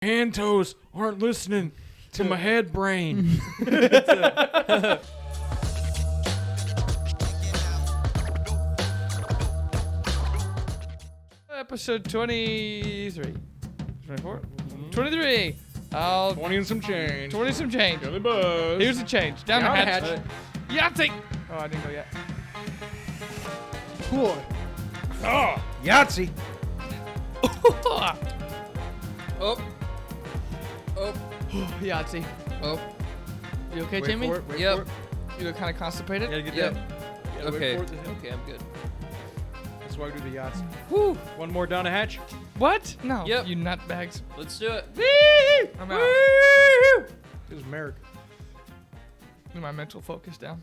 hand toes aren't listening to my head brain. Episode 23. 24? 23. I'll 20 and some change. 20 some change. Jelly buzz. Here's the change. Down the hatch. Yahtzee. Oh, I didn't go yet. Boy. Oh, Yahtzee. Oh. Yahtzee. Oh. You okay, Wait Jimmy? for it, wait Yep. for it. You look kind of constipated. Gotta get Yep. that. Gotta Okay. wait for it to hit. Okay, I'm good. That's why we do the Yahtzee. Whew. One more down a hatch. What? No. Yep. You nutbags. Let's do it. I'm out. This is America. Get my mental focus down.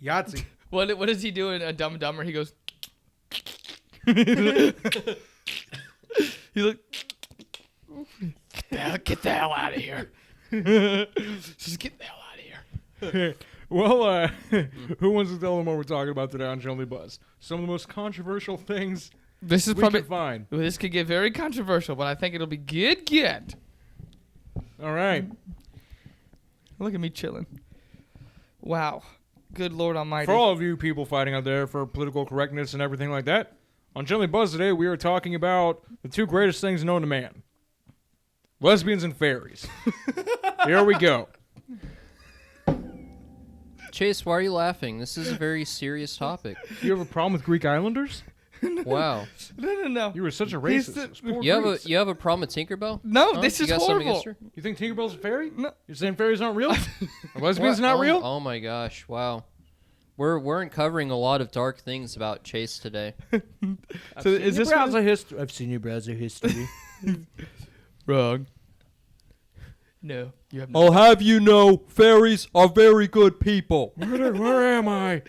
Yahtzee. What does he do in a Dumb and Dumber? He goes. He look. Get the hell out of here. Just get the hell out of here. Well, who wants to tell them what we're talking about today on Jelly Buzz? Some of the most controversial things This is we probably. could find. This could get very controversial, but I think it'll be good. All right. Look at me chilling. Wow. Good Lord Almighty. For all of you people fighting out there for political correctness and everything like that, on Jelly Buzz today we are talking about the two greatest things known to man. Lesbians and fairies. Here we go. Chase, why are you laughing? This is a very serious topic. You have a problem with Greek Islanders? Wow. No. You were such a He's racist. the- Those poor You Greeks. have a problem with Tinkerbell? No, Huh? this You is got something against horrible. her? You think Tinkerbell's a fairy? No. You're saying fairies aren't real? Are lesbians What? not Oh, real? Oh my gosh! Wow. We're uncovering a lot of dark things about Chase today. So is this what history? I've seen your browser history. wrong? No, you have I'll have you know, fairies are very good people. Where am I?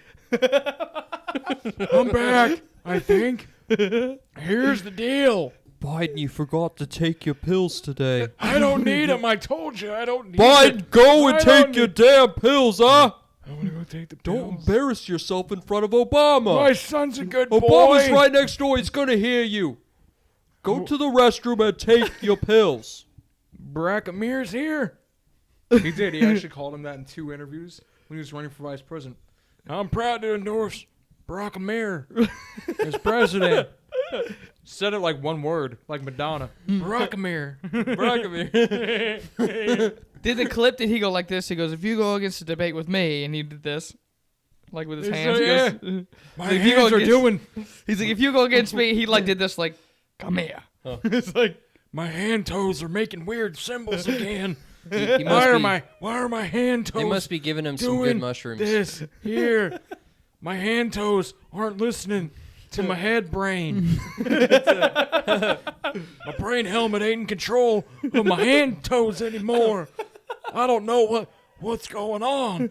I'm back, I think. Here's the deal. Biden, you forgot to take your pills today. I don't need them. I told you I don't need Biden, go and I take don't your need- damn pills, huh? I want to go take the Don't pills. embarrass yourself in front of Obama. My son's a good Obama's boy. right next door. He's going to hear you. Go to the restroom and take your pills. Barack Amir's here. He did. He actually called him that in 2 interviews when he was running for vice president. I'm proud to endorse Barack Amir as president. Said it like one word, like Madonna. Barack Amir. Barack Amir. Did the clip? Did he go like this? He goes, "If you go against a debate with me," and he did this, like with his He hands. said, He goes, My If you go hands are against- doing. He's like, "If you go against me," he like did this, like, "Come here." It's like my hand toes are making weird symbols again. He Why are my hand toes They must be giving him some good doing mushrooms. this here? My hand toes aren't listening to my head brain. My brain helmet ain't in control of my hand toes anymore. I don't know what's going on.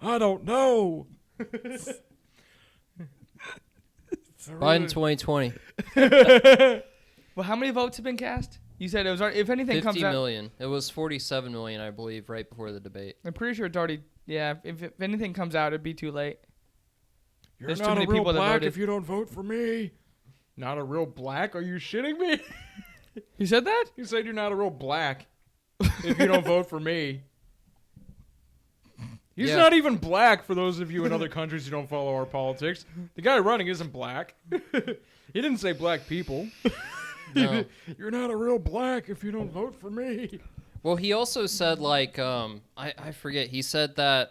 I don't know. Biden 2020. Well, how many votes have been cast? You said it was. If anything 50 comes out, million. It was 47 million, I believe, right before the debate. I'm pretty sure it's already. Yeah. If anything comes out, it'd be too late. You're There's too not many a real people that black voted. if you don't vote for me. Not a real black? Are you shitting me? You said that? You said you're not a real black if you don't vote for me. He's Yeah. not even black for those of you in other countries who don't follow our politics. The guy running isn't black. He didn't say black people. No. You're not a real black if you don't vote for me. Well, he also said, like, I forget. He said that,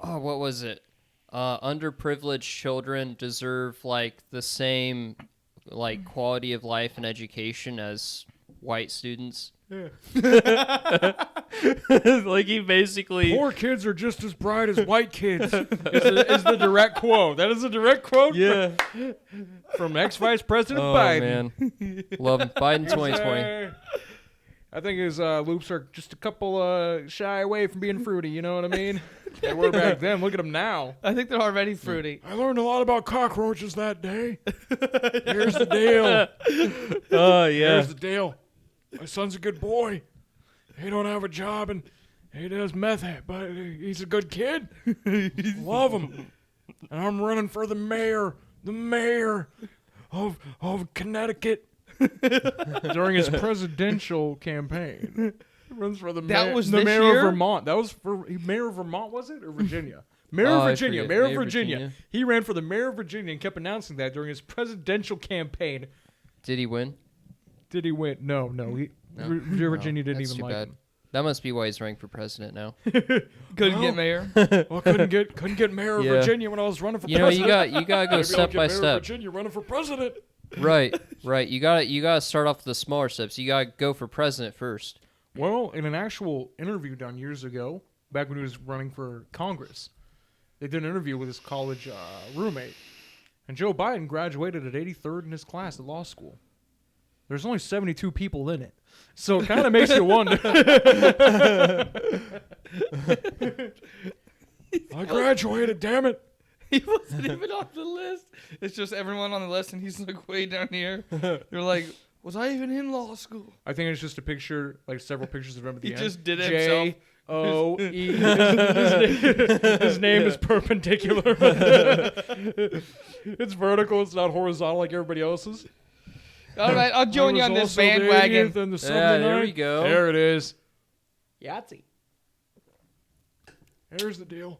what was it? Underprivileged children deserve, like, the same, like, quality of life and education as white students. Like, he basically... Poor kids are just as bright as white kids. Is the direct quote. That is a direct quote Yeah. from ex-Vice President Oh, Biden. man. Love him. Biden 2020. I think his loops are just a couple shy away from being fruity, you know what I mean? They were back then. Look at them now. I think they're already fruity. I learned a lot about cockroaches that day. Here's the deal. Oh, yeah. Here's the deal. My son's a good boy. He don't have a job and he does meth, but he's a good kid. Love him. And I'm running for the mayor of Connecticut during his presidential campaign. He runs for the That was the this mayor year? of Vermont. That was for mayor of Vermont, was it, or Virginia? Mayor Oh, of I Virginia. forget. Mayor of Mayor of Virginia. Virginia. He ran for the mayor of Virginia and kept announcing that during his presidential campaign. Did he win? Did he win? No. No. Virginia didn't That's even too like bad. him. That must be why he's running for president now. Couldn't get mayor. Well, couldn't get mayor of Yeah. Virginia when I was running for You know, president. you gotta go Maybe I'll step get by mayor of step. Virginia running for president. Right. You gotta start off with the smaller steps. You gotta go for president first. Well, in an actual interview done years ago, back when he was running for Congress, they did an interview with his college roommate. And Joe Biden graduated at 83rd in his class at law school. There's only 72 people in it. So it kind of makes you wonder. I graduated, damn it. He wasn't even on the list. It's just everyone on the list, and he's like way down here. They're like, was I even in law school? I think it's just a picture, like several pictures of him at the He end. just did it himself. J-O-E. His name is perpendicular. It's vertical. It's not horizontal like everybody else's. All right, I'll join you on this bandwagon. Yeah, there we go. There it is. Yahtzee. Here's the deal.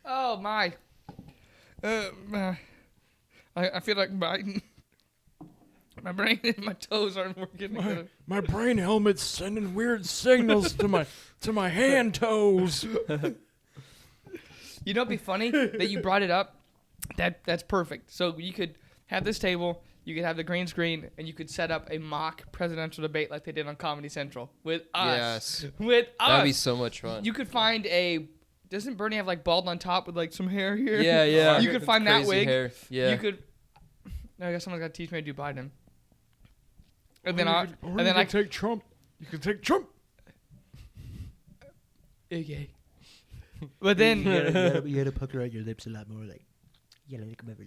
Oh my. I feel like biting. My brain and my toes aren't working together. My brain helmet's sending weird signals to my hand toes. You know, it'd be funny that you brought it up. That's perfect. So you could have this table, you could have the green screen, and you could set up a mock presidential debate like they did on Comedy Central with us. Yes. With us. That'd be so much fun. You could find a. Doesn't Bernie have like bald on top with like some hair here? Yeah. You could find that Crazy wig. hair. Yeah. You could. No, I guess someone's got to teach me to do Biden. And then I I take Trump. You can take Trump. Okay. But then you gotta pucker out your lips a lot more, like you gotta come over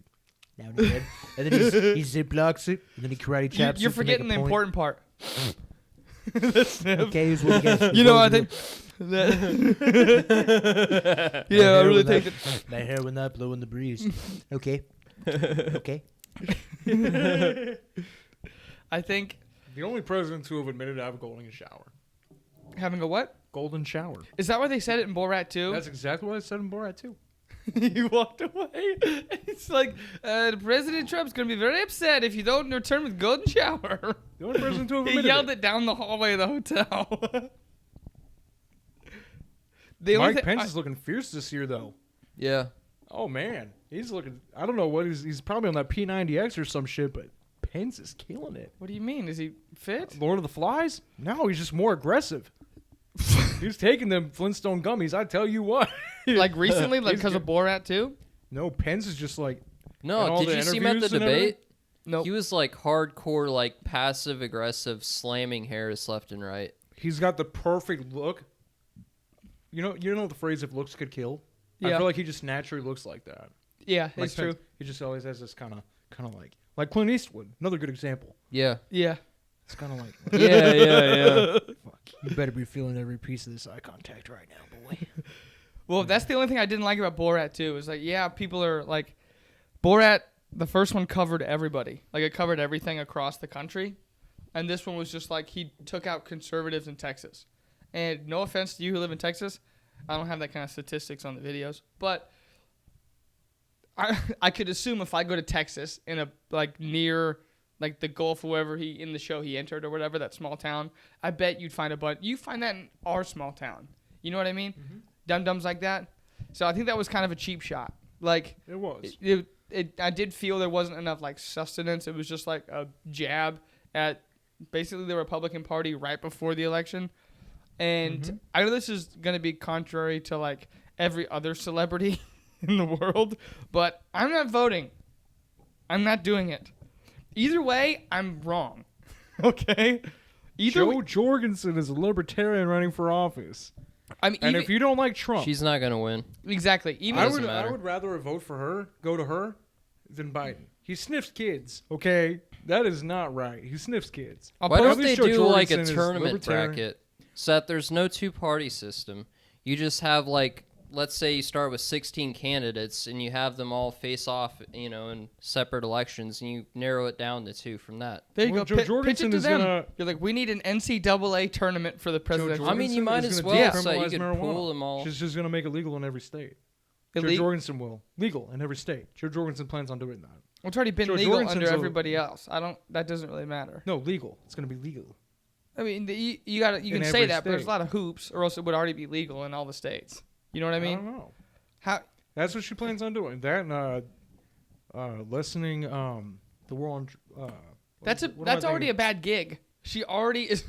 now and again. And then he zip-locks it, and then he karate chops you're it to make forgetting a the point. important part. Okay, here's what you guys. You know, I think that. Yeah, I really think that. My hair will not blow in the breeze. Okay. Okay. I think The only presidents who have admitted to have a golden shower. having a what? Golden shower. Is that why they said it in Borat too? That's exactly what I said in Borat too. He walked away. It's like President Trump's gonna be very upset if you don't return with golden shower. The only president who have He admitted yelled it down the hallway of the hotel. The only Mike thing- Pence is looking fierce this year, though. Yeah. Oh man, he's looking. I don't know what he's probably on that P90X or some shit, but Pence is killing it. What do you mean? Is he fit? Lord of the Flies? No, he's just more aggressive. He's taking them Flintstone gummies. I tell you what. Like recently, like He's because of Borat too? No, Pence is just like. in No, all did the you see him at the interviews and everything? debate? Nope. He was like hardcore, like passive aggressive, slamming Harris left and right. He's got the perfect look. You know the phrase "if looks could kill." I Yeah. feel like he just naturally looks like that. Yeah, Like it's true. Pence, he just always has this kind of like Clint Eastwood. Another good example. Yeah. Yeah. It's kind of like. Yeah. Fuck. You better be feeling every piece of this eye contact right now, boy. Well, that's the only thing I didn't like about Borat too. Is like, yeah, people are like, Borat. The first one covered everybody. Like it covered everything across the country, and this one was just like he took out conservatives in Texas. And no offense to you who live in Texas, I don't have that kind of statistics on the videos, but I could assume if I go to Texas in a like near like the Gulf or wherever he in the show he entered or whatever, that small town, I bet you'd find a bunch. You find that in our small town. You know what I mean? Mm-hmm. Dum-dums like that. So I think that was kind of a cheap shot. Like It was. I did feel there wasn't enough like sustenance. It was just like a jab at basically the Republican Party right before the election. And I know this is going to be contrary to like every other celebrity in the world, but I'm not voting. I'm not doing it. Either way, I'm wrong. Okay? Joe Jorgensen is a libertarian running for office. I mean, And even, if you don't like Trump, She's not gonna win. exactly. Even I doesn't would matter. rather vote for her, go to her, than Biden. He sniffs kids, okay? That is not right. He sniffs kids. I'll Why post- don't they least Joe do like a Jorgensen is tournament libertarian. bracket so that there's no two-party system? You just have like let's say you start with 16 candidates and you have them all face off, in separate elections, and you narrow it down to 2 from that. There you Well, go. Joe Pitch it Jorgensen to is them. gonna- You're like, we need an NCAA tournament for the presidential. I mean, you might Jorgensen is as gonna well, so you decriminalize could marijuana. pool them all. She's just gonna make it legal in every state. Joe Ille- Jorgensen will legal in every state. Joe Jorgensen plans on doing that. It's already been Joe legal Jorgensen's under a- everybody else. That doesn't really matter. No, legal. It's gonna be legal. I mean, you can In say every that, but there's a state. lot of hoops, or else it would already be legal in all the states. You know what I I mean? don't know. How? That's what she plans on doing. That and lessening the war on. That's already a bad gig. She already is.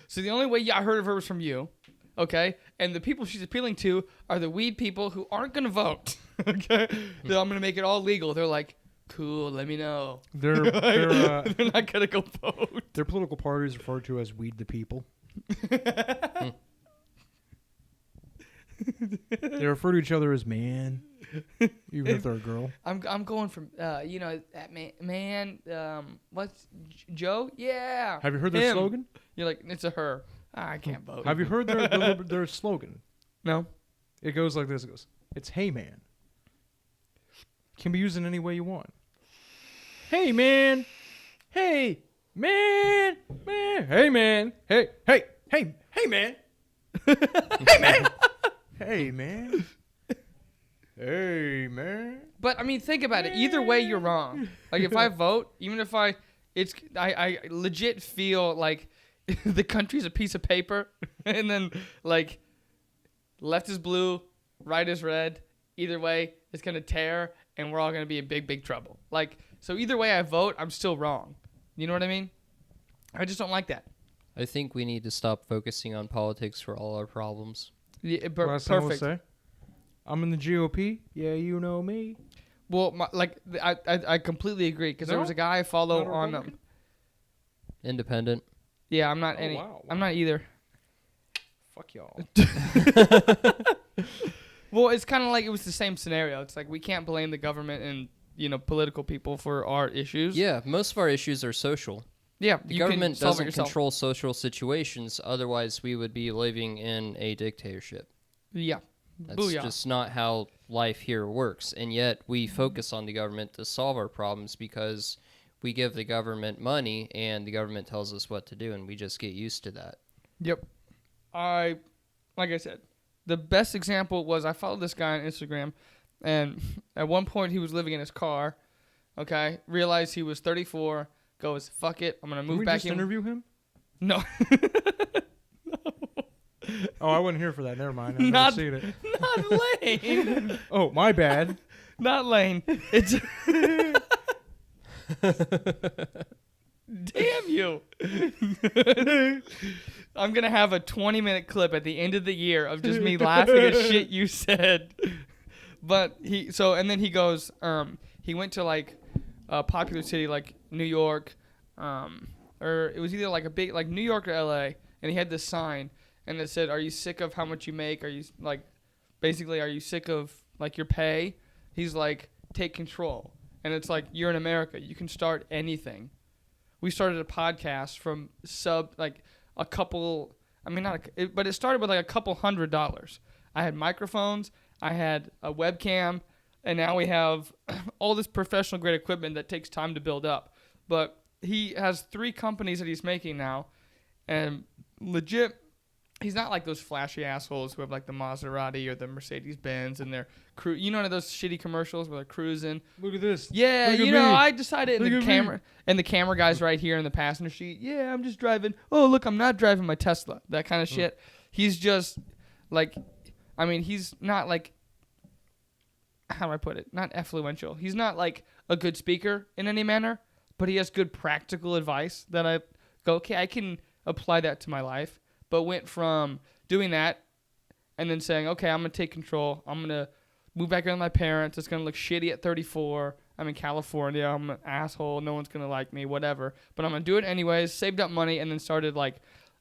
So the only way I heard of her was from you, okay? And the people she's appealing to are the weed people who aren't gonna vote. Okay, I'm gonna make it all legal. They're like, cool. Let me know. They're They're not gonna go vote. their political party is referred to as "Weed the People." They refer to each other as "man," even if they're a girl. I'm going from that man. What's Joe? Yeah. Have you heard their him. slogan? You're like, it's a her. I can't vote. Have you heard their slogan? No. It goes like this. It goes, "It's hey man." Can be used in any way you want. Hey man. Hey man. Man. Hey man. Hey man. Hey man. Hey man. Hey man. But I mean, think about it. Either way, you're wrong. Like if I vote, even if I legit feel like the country's a piece of paper, and then like left is blue, right is red. Either way, it's gonna tear, and we're all gonna be in big, big trouble. Like so, either way I vote, I'm still wrong. You know what I mean? I just don't like that. I think we need to stop focusing on politics for all our problems. Yeah, Last thing I will perfect. say. I'm in the GOP. Yeah, you know me. Well, I completely agree because there No? was a guy I follow Not a on Republican? Independent. Yeah, I'm not Oh, any. wow. I'm not either. Fuck y'all. Well, it's kind of like it was the same scenario. It's like we can't blame the government and political people for our issues. Yeah, most of our issues are social. Yeah, The you can government solve it doesn't yourself. control social situations, otherwise we would be living in a dictatorship. Yeah, That's booyah. just not how life here works. And yet we focus on the government to solve our problems because we give the government money and the government tells us what to do, and we just get used to that. Yep. Like I said, the best example was I followed this guy on Instagram, and at one point he was living in his car. Okay, realized he was 34. Goes, fuck it, I'm gonna Did move we back just in. interview him? No, Oh, I wasn't here for that. Never mind. I've Not- never seen it. not Lane. Oh, my bad. Not Lane. It's damn you. I'm gonna have a 20-minute clip at the end of the year of just me laughing at shit you said. But then he goes, he went to like a popular city like New York, or it was either like a big like New York or LA, and he had this sign and it said, "Are you sick of how much you make? Are you like, basically, are you sick of like your pay?" He's like, "Take control." And it's like, you're in America, you can start anything. We started a podcast from but it started with like a couple $100. I had microphones, I had a webcam, and now we have all this professional grade equipment that takes time to build up. But he has 3 companies that he's making now, and legit, he's not like those flashy assholes who have like the Maserati or the Mercedes Benz and their crew. You know those shitty commercials where they're cruising. Look at this. Yeah, Look at you know, me. I decided Look and at the me. camera and the camera guy's right here in the passenger seat. Yeah, I'm just driving. Oh, look, I'm not driving my Tesla. That kind of shit. He's just like, I mean, he's not like, how do I put it? Not affluential. He's not like a good speaker in any manner, but he has good practical advice that I go, okay, I can apply that to my life. But went from doing that and then saying, okay, I'm going to take control. I'm going to move back in with my parents. It's going to look shitty at 34. I'm in California. I'm an asshole. No one's going to like me, whatever. But I'm going to do it anyways. Saved up money and then started like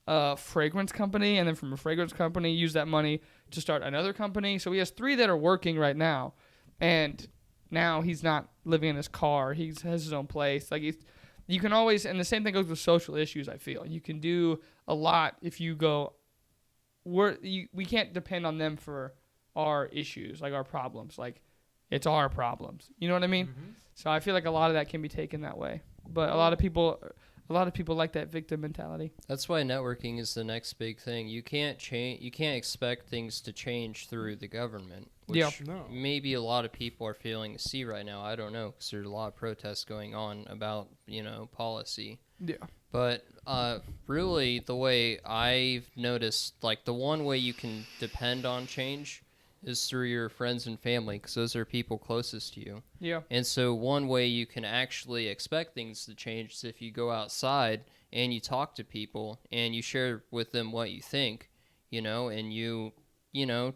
a fragrance company. And then from a fragrance company, used that money to start another company. So he has 3 that are working right now. And now he's not living in his car. He has his own place. Like you can always, and the same thing goes with social issues, I feel. You can do a lot if you go, we can't depend on them for our issues, like our problems, like it's our problems. You know what I mean? Mm-hmm. So I feel like a lot of that can be taken that way. But a lot of people like that victim mentality. That's why networking is the next big thing. You can't change. You can't expect things to change through the government, which Yeah. No. maybe a lot of people are failing to see right now. I don't know, because there's a lot of protests going on about policy. Yeah. But really, the way I've noticed, like the one way you can depend on change is through your friends and family, because those are people closest to you. Yeah. And so one way you can actually expect things to change is if you go outside and you talk to people and you share with them what you think, and you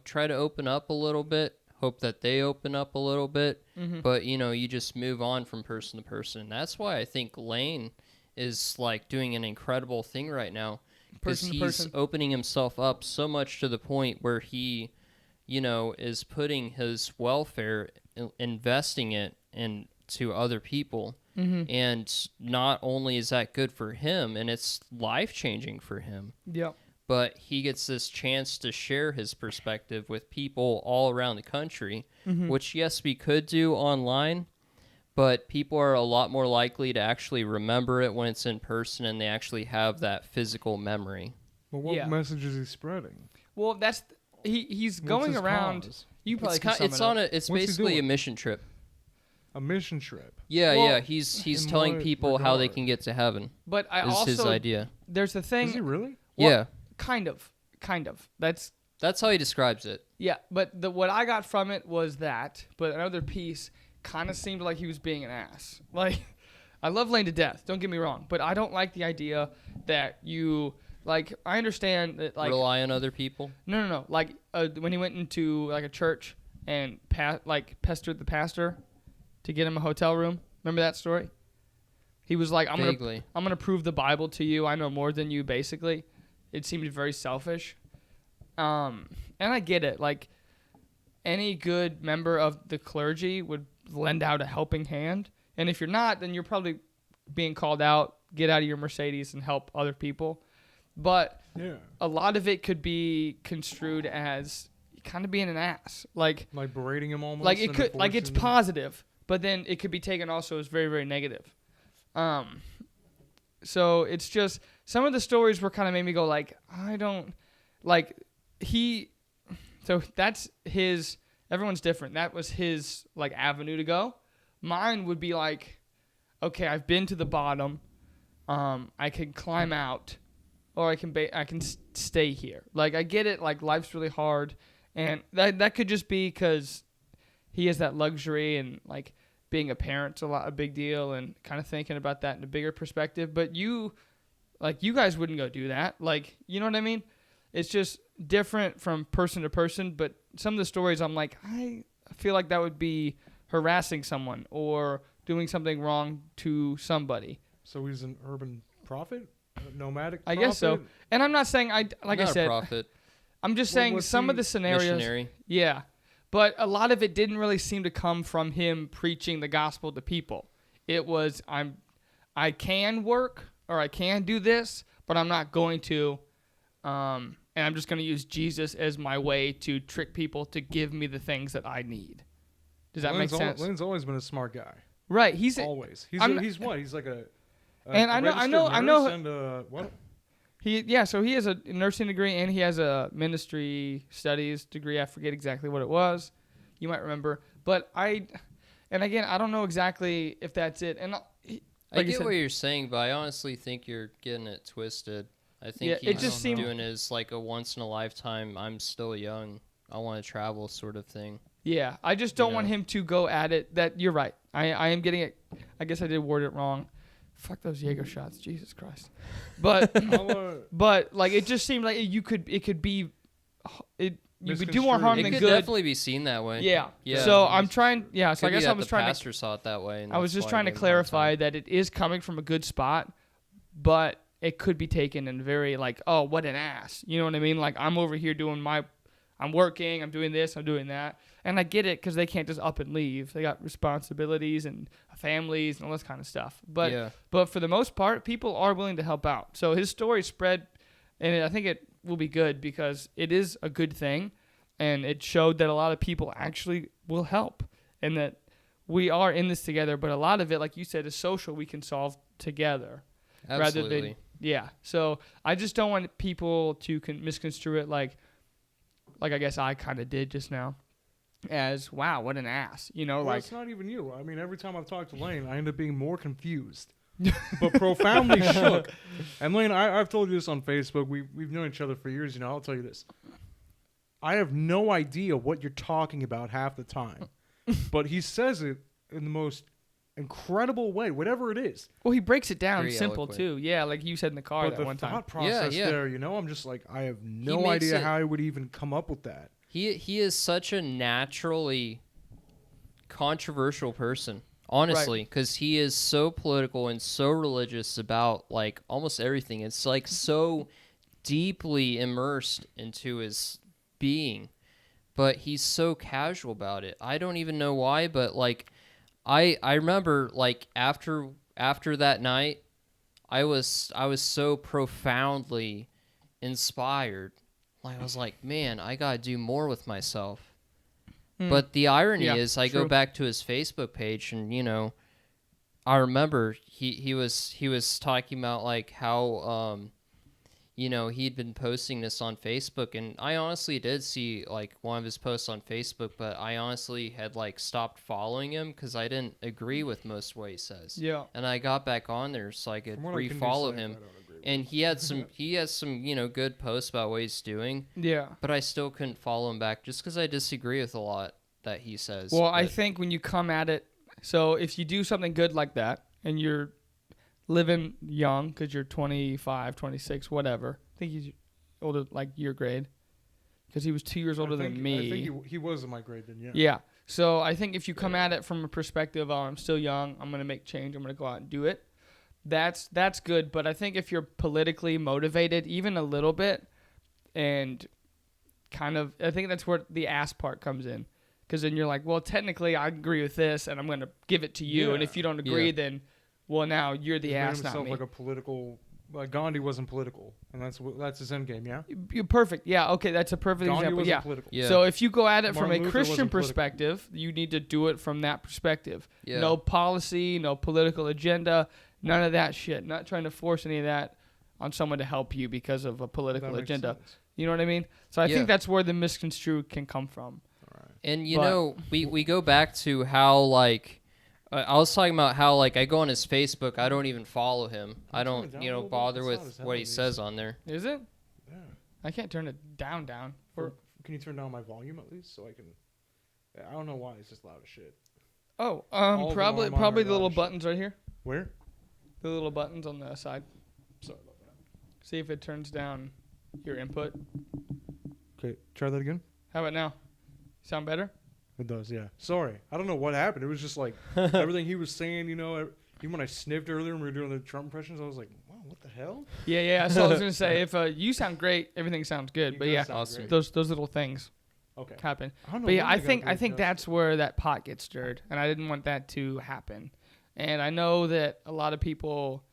try to open up a little bit, hope that they open up a little bit, but, you just move on from person to person. That's why I think Lane is, like, doing an incredible thing right now, because Person to he's person. opening himself up so much to the point where he is putting his welfare, investing it into other people. And not only is that good for him, and it's life-changing for him, Yeah. but he gets this chance to share his perspective with people all around the country, which, yes, we could do online, but people are a lot more likely to actually remember it when it's in person and they actually have that physical memory. Well, what Yeah. message is he spreading? Well, that's he's What's going his around. cause? You probably It's can sum it up. it's What's he basically a doing? mission trip. A mission trip. Yeah, Well, yeah. He's in telling what people how they regard? can get to heaven. But I Is also his idea. there's a thing. Is he really? Well, Yeah, kind of. That's that's how he describes it. yeah. But what I got from it was that. But another piece kind of seemed like he was being an ass. Like, I love Lane to death. Don't get me wrong, but I don't like the idea that you like. I understand that like Rely on other people. no. Like when he went into like a church and pestered the pastor to get him a hotel room. Remember that story? He was like, I'm Vaguely. gonna prove the Bible to you. I know more than you. Basically, it seemed very selfish. And I get it. Like any good member of the clergy would lend out a helping hand. And if you're not, then you're probably being called out. Get out of your Mercedes and help other people. But Yeah. a lot of it could be construed as kind of being an ass. Like Berating him almost. it and could like it's forcing- positive, but then it could be taken also as very, very negative. So it's just some of the stories were kind of made me go like, I don't like so that's his, everyone's different. That was his like avenue to go. Mine would be like, okay, I've been to the bottom. I can climb out, or I can stay here. Like I get it. Like life's really hard, and that could just be because he has that luxury, and like being a parent's a big deal, and kind of thinking about that in a bigger perspective. But you guys wouldn't go do that. Like, you know what I mean? It's just different from person to person. But some of the stories, I'm like, I feel like that would be harassing someone or doing something wrong to somebody. So he's an urban prophet? A nomadic I prophet? guess so. And I'm not saying like Not I a said, prophet. I'm just Well, saying what's some he- of the scenarios. Missionary. Yeah. But a lot of it didn't really seem to come from him preaching the gospel to people. It was I can work or I can do this, but I'm not going to. And I'm just going to use Jesus as my way to trick people to give me the things that I need. Does that make sense? Lynn's always been a smart guy. Right. He's Always. I'm He's what? He's like a And I know- registered I know- nurse and what? so he has a nursing degree and he has a ministry studies degree. I forget exactly what it was. You might remember. But again, I don't know exactly if that's it. And I like you get said- what you're saying, but I honestly think you're getting it twisted. I think Yeah, it he's just seemed- doing it as like a once in a lifetime, I'm still young, I want to travel sort of thing. yeah, I just don't You want know. him to go at it. That you're right. I am getting it. I guess I did word it wrong. Fuck those Jaeger shots, Jesus Christ. But but like it just seemed like you could be you could do more harm It than could good. definitely be seen that way. Yeah. Yeah. So I'm trying. Yeah. So Could I guess be I that was the trying to. pastor saw it that way. And I was that's just why trying to he gave him a hard clarify time. that it is coming from a good spot, but it could be taken in very like, oh, what an ass. You know what I mean? Like I'm over here doing I'm working, I'm doing this, I'm doing that. And I get it because they can't just up and leave. They got responsibilities and families and all this kind of stuff. But yeah. but for the most part, people are willing to help out. So his story spread, and I think it will be good because it is a good thing. and it showed that a lot of people actually will help, and that we are in this together. But a lot of it, like you said, is social. We can solve together. Absolutely. Rather than, yeah. So I just don't want people to misconstrue it like I guess I kind of did just now, as wow, what an ass, Well, like it's not even you. I mean, every time I've talked to Lane, I end up being more confused, but profoundly shook. And Lane, I've told you this on Facebook. We've known each other for years. I'll tell you this. I have no idea what you're talking about half the time, but he says it in the most incredible way, whatever it is. well, he breaks it down Very simple eloquent. too. Yeah, like you said in the car But that the one time. thought process Yeah. there, I'm just like, I have no makes idea it- how I would even come up with that. He is such a naturally controversial person, honestly, because he is so political and so religious about like almost everything. It's like so deeply immersed into his being, but he's so casual about it. I don't even know why, but like I remember like after that night, I was so profoundly inspired. Like I was like, man, I gotta do more with myself. But the irony Yeah, is, I true. go back to his Facebook page, and I remember he was talking about like how he'd been posting this on Facebook, and I honestly did see like one of his posts on Facebook, but I honestly had like stopped following him because I didn't agree with most of what he says. Yeah. And I got back on there so I could From what I can refollow decipher, him. I don't agree with And he has some good posts about what he's doing, Yeah. but I still couldn't follow him back just because I disagree with a lot that he says. Well, I But- think when you come at it, so if you do something good like that and you're living young because you're 25, 26, whatever. I think he's older, like your grade, because he was 2 years older than me. I think he was in my grade then, yeah. Yeah. So I think if you come at it from a perspective, oh, I'm still young, I'm going to make change, I'm going to go out and do it, that's good. But I think if you're politically motivated, even a little bit, and kind of, I think that's where the ass part comes in. Because then you're like, well, technically I agree with this, and I'm going to give it to you. And Yeah. if you don't agree, Yeah. then, well, now you're the He's made ass, not himself me. like a political. Gandhi wasn't political, and that's his end game, yeah. You're perfect. Yeah, okay, that's a perfect Gandhi example. wasn't Yeah. political. Yeah. So if you go at it from Martin a Luther Christian wasn't political. perspective, you need to do it from that perspective. Yeah. No policy, no political agenda, none of that shit. Not trying to force any of that on someone to help you because of a political That makes agenda. sense. You know what I mean? So I Yeah. think that's where the misconstrued can come from. And But- we go back to how like I was talking about how like I go on his Facebook, I don't even follow him. I turn it don't down a little bit? bother It's loud as with hell what in he these. says on there. Is it? Yeah. I can't turn it down. Or, Can you turn down my volume at least so I can? I don't know why it's just loud as shit. oh, All of them probably are mine probably are the little loud as shit. buttons right here. Where? The little buttons on the side. Sorry about that. See if it turns down your input. Okay, try that again. How about now? Sound better? It does, yeah. Sorry, I don't know what happened. It was just like everything he was saying. Even when I sniffed earlier when we were doing the Trump impressions, I was like, "Wow, what the hell?" Yeah. So I was gonna say, if you sound great, everything sounds good. He But does yeah, sound Awesome. great. those little things Okay. happen. I don't know But yeah, when I they got think to adjust that's it. where that pot gets stirred, and I didn't want that to happen. And I know that a lot of people,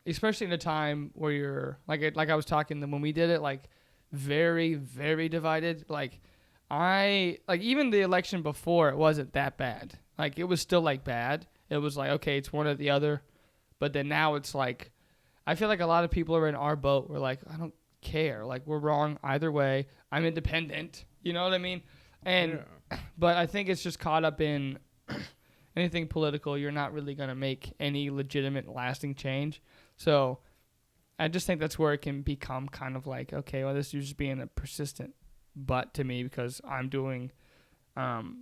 especially in a time where you're like I was talking when we did it, like very very divided. Like even the election before, it wasn't that bad. Like it was still like bad. It was like, okay, it's one or the other. But then now it's like, I feel like a lot of people are in our boat. We're like, I don't care. Like we're wrong either way. I'm independent. You know what I mean? And but I think it's just caught up in anything political. You're not really going to make any legitimate lasting change. So I just think that's where it can become kind of like, okay, well, this is just being a persistent butt to me because I'm doing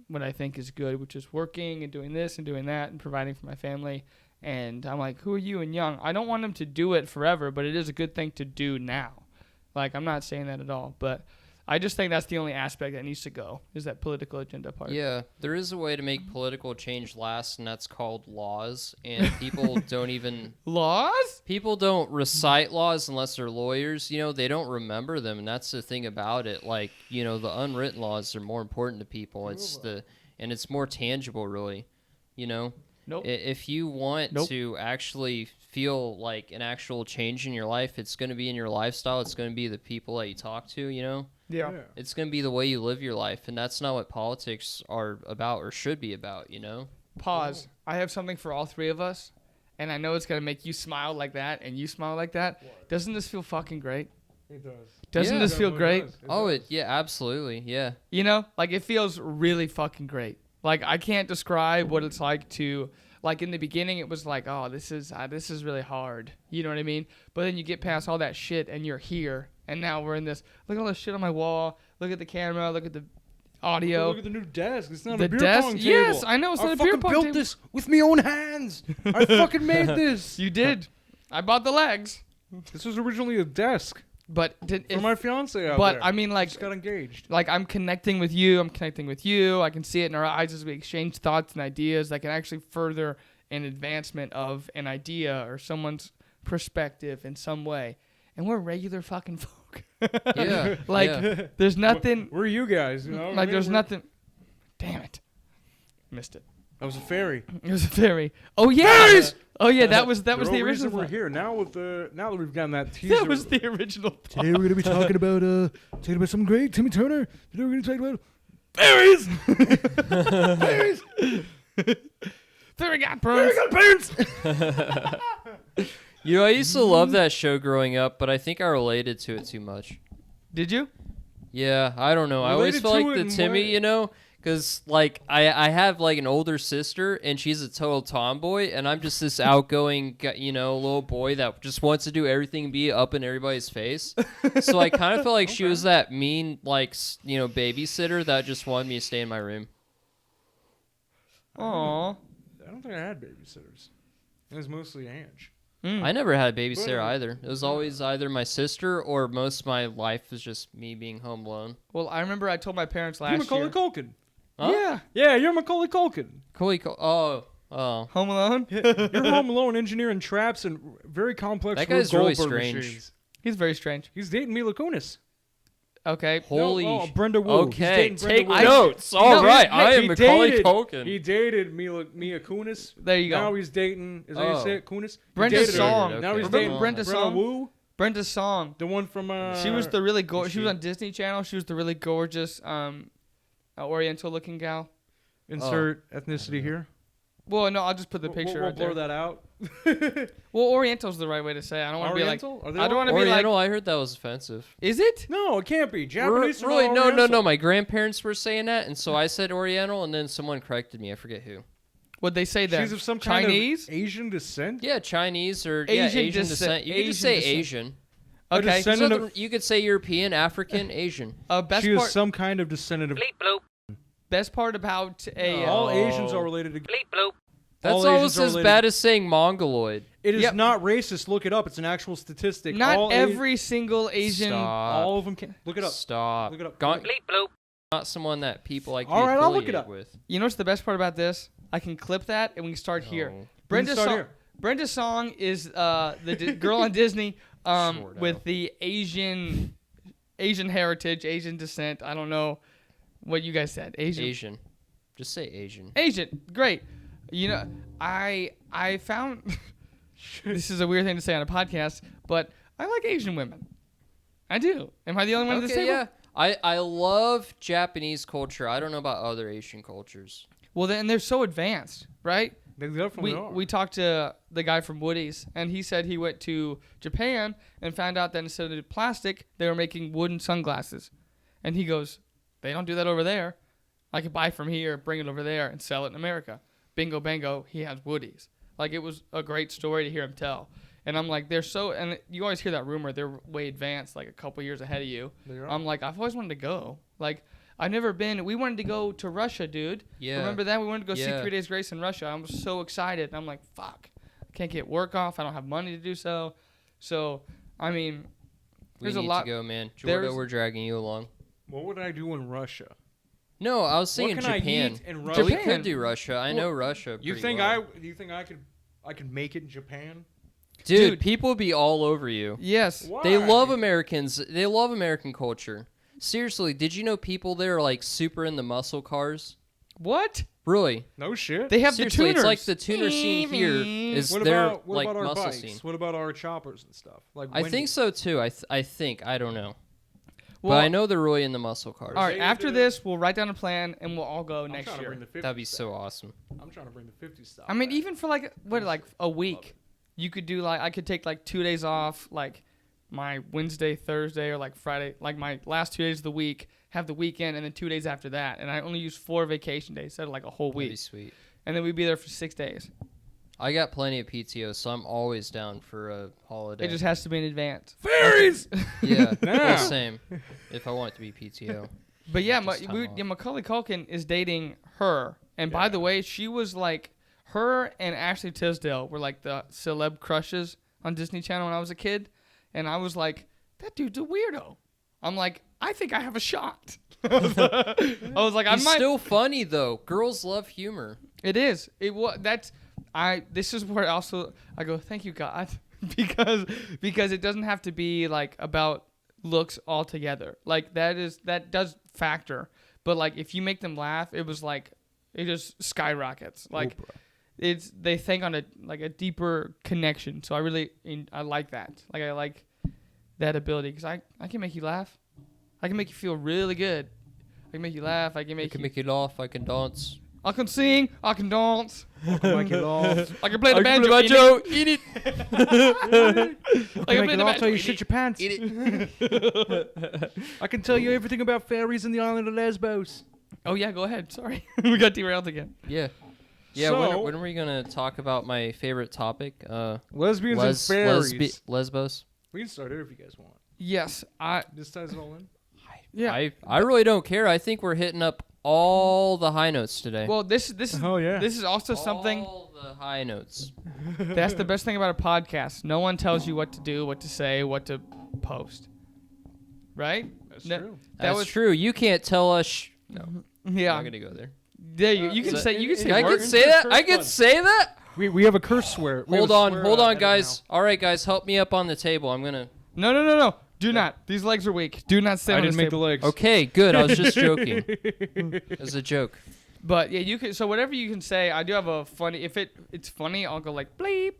what I think is good, which is working and doing this and doing that and providing for my family. And I'm like, who are you and young? I don't want them to do it forever, but it is a good thing to do now. Like, I'm not saying that at all, but I just think that's the only aspect that needs to go, is that political agenda part. Yeah, there is a way to make political change last, and that's called laws. And people don't recite laws unless they're lawyers. They don't remember them, and that's the thing about it. Like, the unwritten laws are more important to people. And it's more tangible, really. Nope. If you want Nope. to actually feel like an actual change in your life, it's going to be in your lifestyle. It's going to be the people that you talk to. Yeah. It's going to be the way you live your life, and that's not what politics are about or should be about, you know? Pause. I have something for all three of us, and I know it's gonna make you smile like that, and you smile like that. Doesn't this feel fucking great? It does. Doesn't Yeah. this feel great? Yeah, absolutely. Yeah. You know, like it feels really fucking great. Like I can't describe what it's like to, like in the beginning it was like, oh, this is really hard. You know what I mean? But then you get past all that shit and you're here, and now we're in this. Look at all this shit on my wall. Look at the camera. Look at the audio. Look at the new desk. It's not The a beer desk? pong table. Yes, I know it's not a beer fucking pong built table. this with my own hands. I fucking made this. You did. I bought the legs, This was originally a desk but for my fiance out but there. I mean, like, Just got engaged. like I'm connecting with you. I'm connecting with you. I can see it in our eyes as we exchange thoughts and ideas that can actually further an advancement of an idea or someone's perspective in some way. And we're regular fucking folk. Yeah. Like, yeah. there's nothing. We're you guys, you know? Like, there's We're- nothing. Damn it. Missed it. That was a fairy. It was a fairy. Oh yeah. Fairies! Oh yeah. That was The the real original. reason we're thought. here now now that we've gotten that teaser. That was the original. Thought. Today we're gonna be talking about something great. Timmy Turner. Today we're gonna talk about fairies. fairies. Fairy godparents. You know, I used to love that show growing up, but I think I related to it too much. Did you? Yeah, I don't know. I always Related feel to like it the in Timmy, what? you know, because like I have like an older sister, and she's a total tomboy, and I'm just this outgoing, you know, little boy that just wants to do everything and be up in everybody's face. So I kind of felt like she was that mean, like you know, babysitter that just wanted me to stay in my room. Aw. I don't think I had babysitters. It was mostly Ange. I never had a babysitter But, either. It was always either my sister or most of my life was just me being home alone. Well, I remember I told my parents You're last Macaulay year. Culkin. Huh? Yeah. Yeah, you're Macaulay Culkin. Oh. Home Alone. You're Home Alone engineering traps and very complex That Rube guy's really Goldberg strange. machines. He's very strange. He's dating Mila Kunis. Okay. Holy. No, Brenda Wu. He's Okay, dating Brenda take Wu. notes. All right, I am He Macaulay dated- Culkin. He dated Mia Kunis. There you go. Now he's dating. Is that how you Oh. say it? Kunis. He Brenda dated her. Song. Okay. Now he's Remember dating Brenda Song? Wu, Brenda Song. the one from. She was the really gorgeous. She was she- on Disney Channel. She was the really gorgeous, Oriental-looking gal. Insert ethnicity here. Well, no, I'll just put the picture We'll right blur there. that out. Well, Oriental's the right way to say it. I don't want to be like. Oriental? Are they I don't all- want to be like. Oriental, I heard that was offensive. Is it? No, it can't be. Japanese. are Really? not No. Oriental. My grandparents were saying that, and so I said Oriental, and then someone corrected me. I forget who. Would they say that? She's of some kind Chinese. of Asian descent. Yeah, Chinese or Asian Asian descent- descent. You could just Asian say descent. Asian. A Okay. There's descendant of- nothing- you could say European, African, Asian. Best She is part. some kind of descendant of. Best part about a. No. All Asians are related to. That's all almost Asians are as related- bad as saying Mongoloid. It is Yep. not racist. Look it up. It's an actual statistic. Not all every single Asian. Stop. all of them can. Look it up. Stop. Look it up. Gon- Not someone that people like to All be right, I'll look it affiliated up. with. You know what's the best part about this? I can clip that and we can start here. No. Brenda start Song. here. Brenda Song is the girl on Disney Sort with of. the Asian heritage, Asian descent. I don't know what you guys said. Asian. Just say Asian. Asian. Great. You know, I found this is a weird thing to say on a podcast, but I like Asian women. I do. Am I the only one at this Okay, table? yeah. I love Japanese culture. I don't know about other Asian cultures. Well, then they're so advanced, right? They definitely are. We talked to the guy from Woody's, and he said he went to Japan and found out that instead of plastic, they were making wooden sunglasses. And he goes, they don't do that over there. I could buy from here, bring it over there, and sell it in America. Bingo, bango, he has Woody's. Like, it was a great story to hear him tell. And I'm like, they're so, and you always hear that rumor, they're way advanced, like a couple years ahead of you. They are. I'm like, I've always wanted to go. Like, I've never been. We wanted to go to Russia, dude. Yeah. Remember that? We wanted to go see Yeah. 3 Days Grace in Russia. I was so excited. And I'm like, fuck. I can't get work off. I don't have money to do so. So, I mean, We there's need a lot. to go, man. there's- Jordo, we're dragging you along. What would I do in Russia? No, I was saying What can I Japan. eat in Well, Russia? we Japan. could do Russia. I know Russia. You pretty think well. Do you think I could make it in Japan? Dude, people would be all over you. Yes. Why? They love Americans. They love American culture. Seriously, did you know people there are like super into muscle cars? What? Really? No shit. They have Seriously, the tuners. it's like the tuner scene here is what their about like our muscle bikes? scene. What about our choppers and stuff? Like I when think so too. I think. I don't know. Well, but I know they're really in the muscle cars. all right. They After do. this, we'll write down a plan and we'll all go I'm next trying to year. bring the 50 That'd be style. so awesome. I'm trying to bring the 50 style. I mean, back. even for like like a week, you could do like I could take like 2 days off, like my Wednesday, Thursday, or like Friday, like my last 2 days of the week, have the weekend, and then 2 days after that, and I only use 4 vacation days instead of like a whole That'd be week, sweet. and then we'd be there for 6 days. I got plenty of PTO, so I'm always down for a holiday. It just has to be in advance. Fairies. yeah, Now. well, same. If I want it to be PTO. But yeah, Just time off. Macaulay Culkin is dating her, and by the way, she was like her and Ashley Tisdale were like the celeb crushes on Disney Channel when I was a kid, and I was like, that dude's a weirdo. I'm like, I think I have a shot. I was like, I He's might. still funny though. Girls love humor. It is. It was. That's. This is where also I go. Thank you, God, because it doesn't have to be like about looks altogether. Like that does factor. But like if you make them laugh, it was like it just skyrockets. Like they think on a deeper connection. So I like that. Like I like that ability because I can make you laugh. I can make you feel really good. I can make you laugh. I can make you laugh. I can dance. I can sing. I can dance. I can make it laugh. I can play the I can banjo. play the banjo. Eat it. I can make it laugh till you eat shit it. your pants. I can tell you everything about fairies in the island of Lesbos. Oh yeah, go ahead. Sorry, we got derailed again. Yeah. Yeah. So- when are we gonna talk about my favorite topic? Lesbians and fairies. Lesbos. We can start here if you guys want. Yes, This ties it all in. yeah. I really don't care. I think we're hitting up all the high notes today. Well, this is Oh yeah. this is also something All the high notes. that's the best thing about a podcast. No one tells you what to do, what to say, what to post. Right? That's No- true. That That's was true. You can't tell us. No, I'm yeah. not gonna go there. There you can So- say you can say I words. can say that. I can Curse say that. We have a curse swear. We have Hold a on, swear, hold on, edit guys. All right, guys, help me up on the table. I'm gonna. No. Do not. These legs are weak. Do not sit now. I on didn't this make the table. legs. Okay, good. I was just joking. As a joke. But yeah, you can. So whatever you can say, I do have a funny. If it's funny, I'll go like bleep.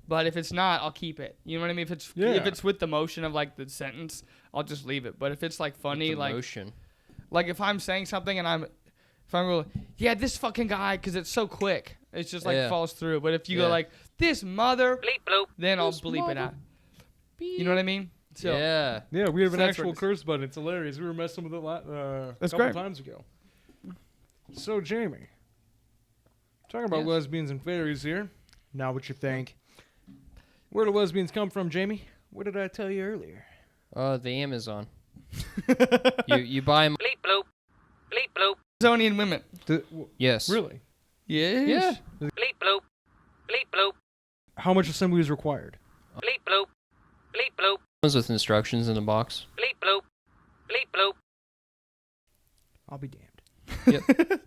But if it's not, I'll keep it. You know what I mean? If it's with the motion of like the sentence, I'll just leave it. But if it's like funny, The like motion. if I'm saying something and if I'm going, yeah, this fucking guy, because it's so quick, it's just like Yeah. falls through. But if you Yeah. go like this mother, Bleep bloop. then I'll bleep it out. You know what I mean? So Yeah. Yeah, we have So an that's actual what it is. curse button. It's hilarious. We were messing with it a That's couple great. times ago. So, Jamie, talking about Yes. lesbians and fairies here. Now what you think? Where do lesbians come from, Jamie? What did I tell you earlier? The Amazon. you buy them. Bleep bloop. Bleep bloop. Amazonian women. Yes. Really? Yes. Yeah. Bleep bloop. Bleep bloop. How much assembly is required? Bleep bloop. Bleep bloop. Comes with instructions in the box. Bleep bloop. Bleep bloop. I'll be damned.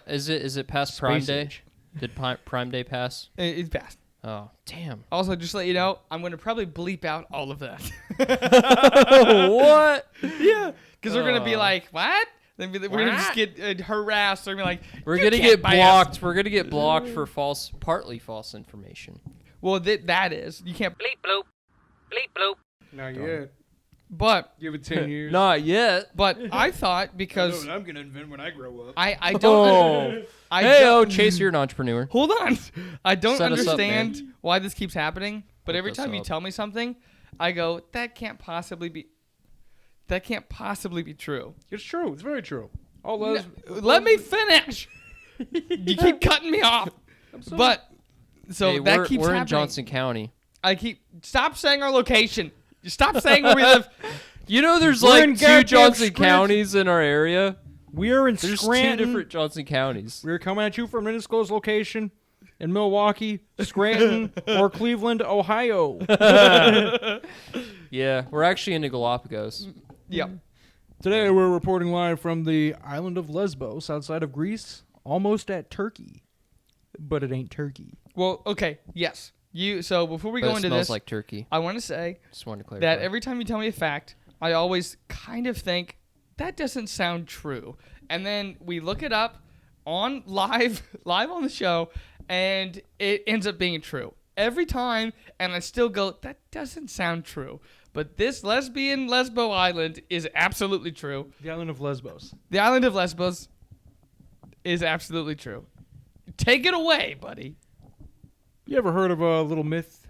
Is it past Prime Space Day? age. Did Prime Day pass? It's fast. Oh, damn. Also, just to let you know, I'm going to probably bleep out all of that. What? Yeah. Because they're going to be Oh. like, what? Then we're going to just get harassed. They're going to be like, We're "You gonna can't get buy us." blocked. We're gonna get blocked for partly false information. Well, that is. You can't. Bleep bloop. Bleep bloop. Not yet. But Give it 10 years. Not yet. I thought because I'm gonna invent when I grow up. I don't. Oh. I Hey, don't, Chase, you're an entrepreneur. Hold on. I don't Set us up, understand man. why this keeps happening. But Hook every us time you up. tell me something, I go, that can't possibly be. That can't possibly be true. It's true. It's very true. All Let me finish. You keep cutting me off. But so Hey, that keeps we're happening. in Johnson County. I keep stop saying our location. You stop saying where we live. You know, there's We're in like two goddamn Johnson Scranton. counties in our area. We're in There's Scranton. 2 different Johnson counties. We're coming at you from an undisclosed location in Milwaukee, Scranton, or Cleveland, Ohio. Yeah, we're actually into Galapagos. Yeah. Today we're reporting live from the Island of Lesbos outside of Greece, almost at Turkey. But it ain't Turkey. Well, okay. Yes. So before we But go it into smells this, like turkey. I want to say Just wanted to clarify. that every time you tell me a fact, I always kind of think that doesn't sound true, and then we look it up on live on the show, and it ends up being true every time, and I still go, that doesn't sound true. But this lesbian Lesbo island is absolutely true. The Island of Lesbos. The Island of Lesbos is absolutely true. Take it away, buddy. You ever heard of a little myth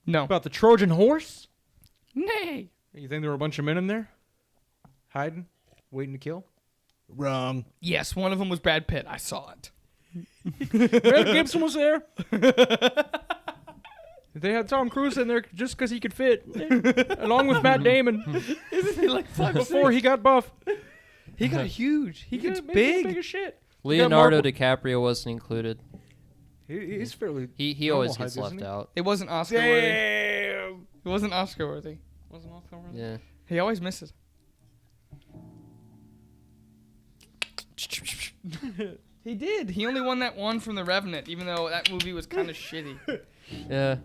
No. about the Trojan horse? Nay. You think there were a bunch of men in there? Hiding? Waiting to kill? Wrong. Yes, one of them was Brad Pitt. I saw it. Mel Gibson was there. They had Tom Cruise in there just because he could fit, along with Matt Damon. Isn't he like 5'6"? Before he got buff. He got huge. He gets got big. big as shit. Leonardo Marvel- DiCaprio wasn't included. He's fairly. He normal always height, gets isn't left he? out. It wasn't Oscar worthy. Damn. It wasn't Oscar worthy. Wasn't Oscar worthy? Yeah. He always misses. He did. He only won that one from The Revenant, even though that movie was kind of shitty. Yeah.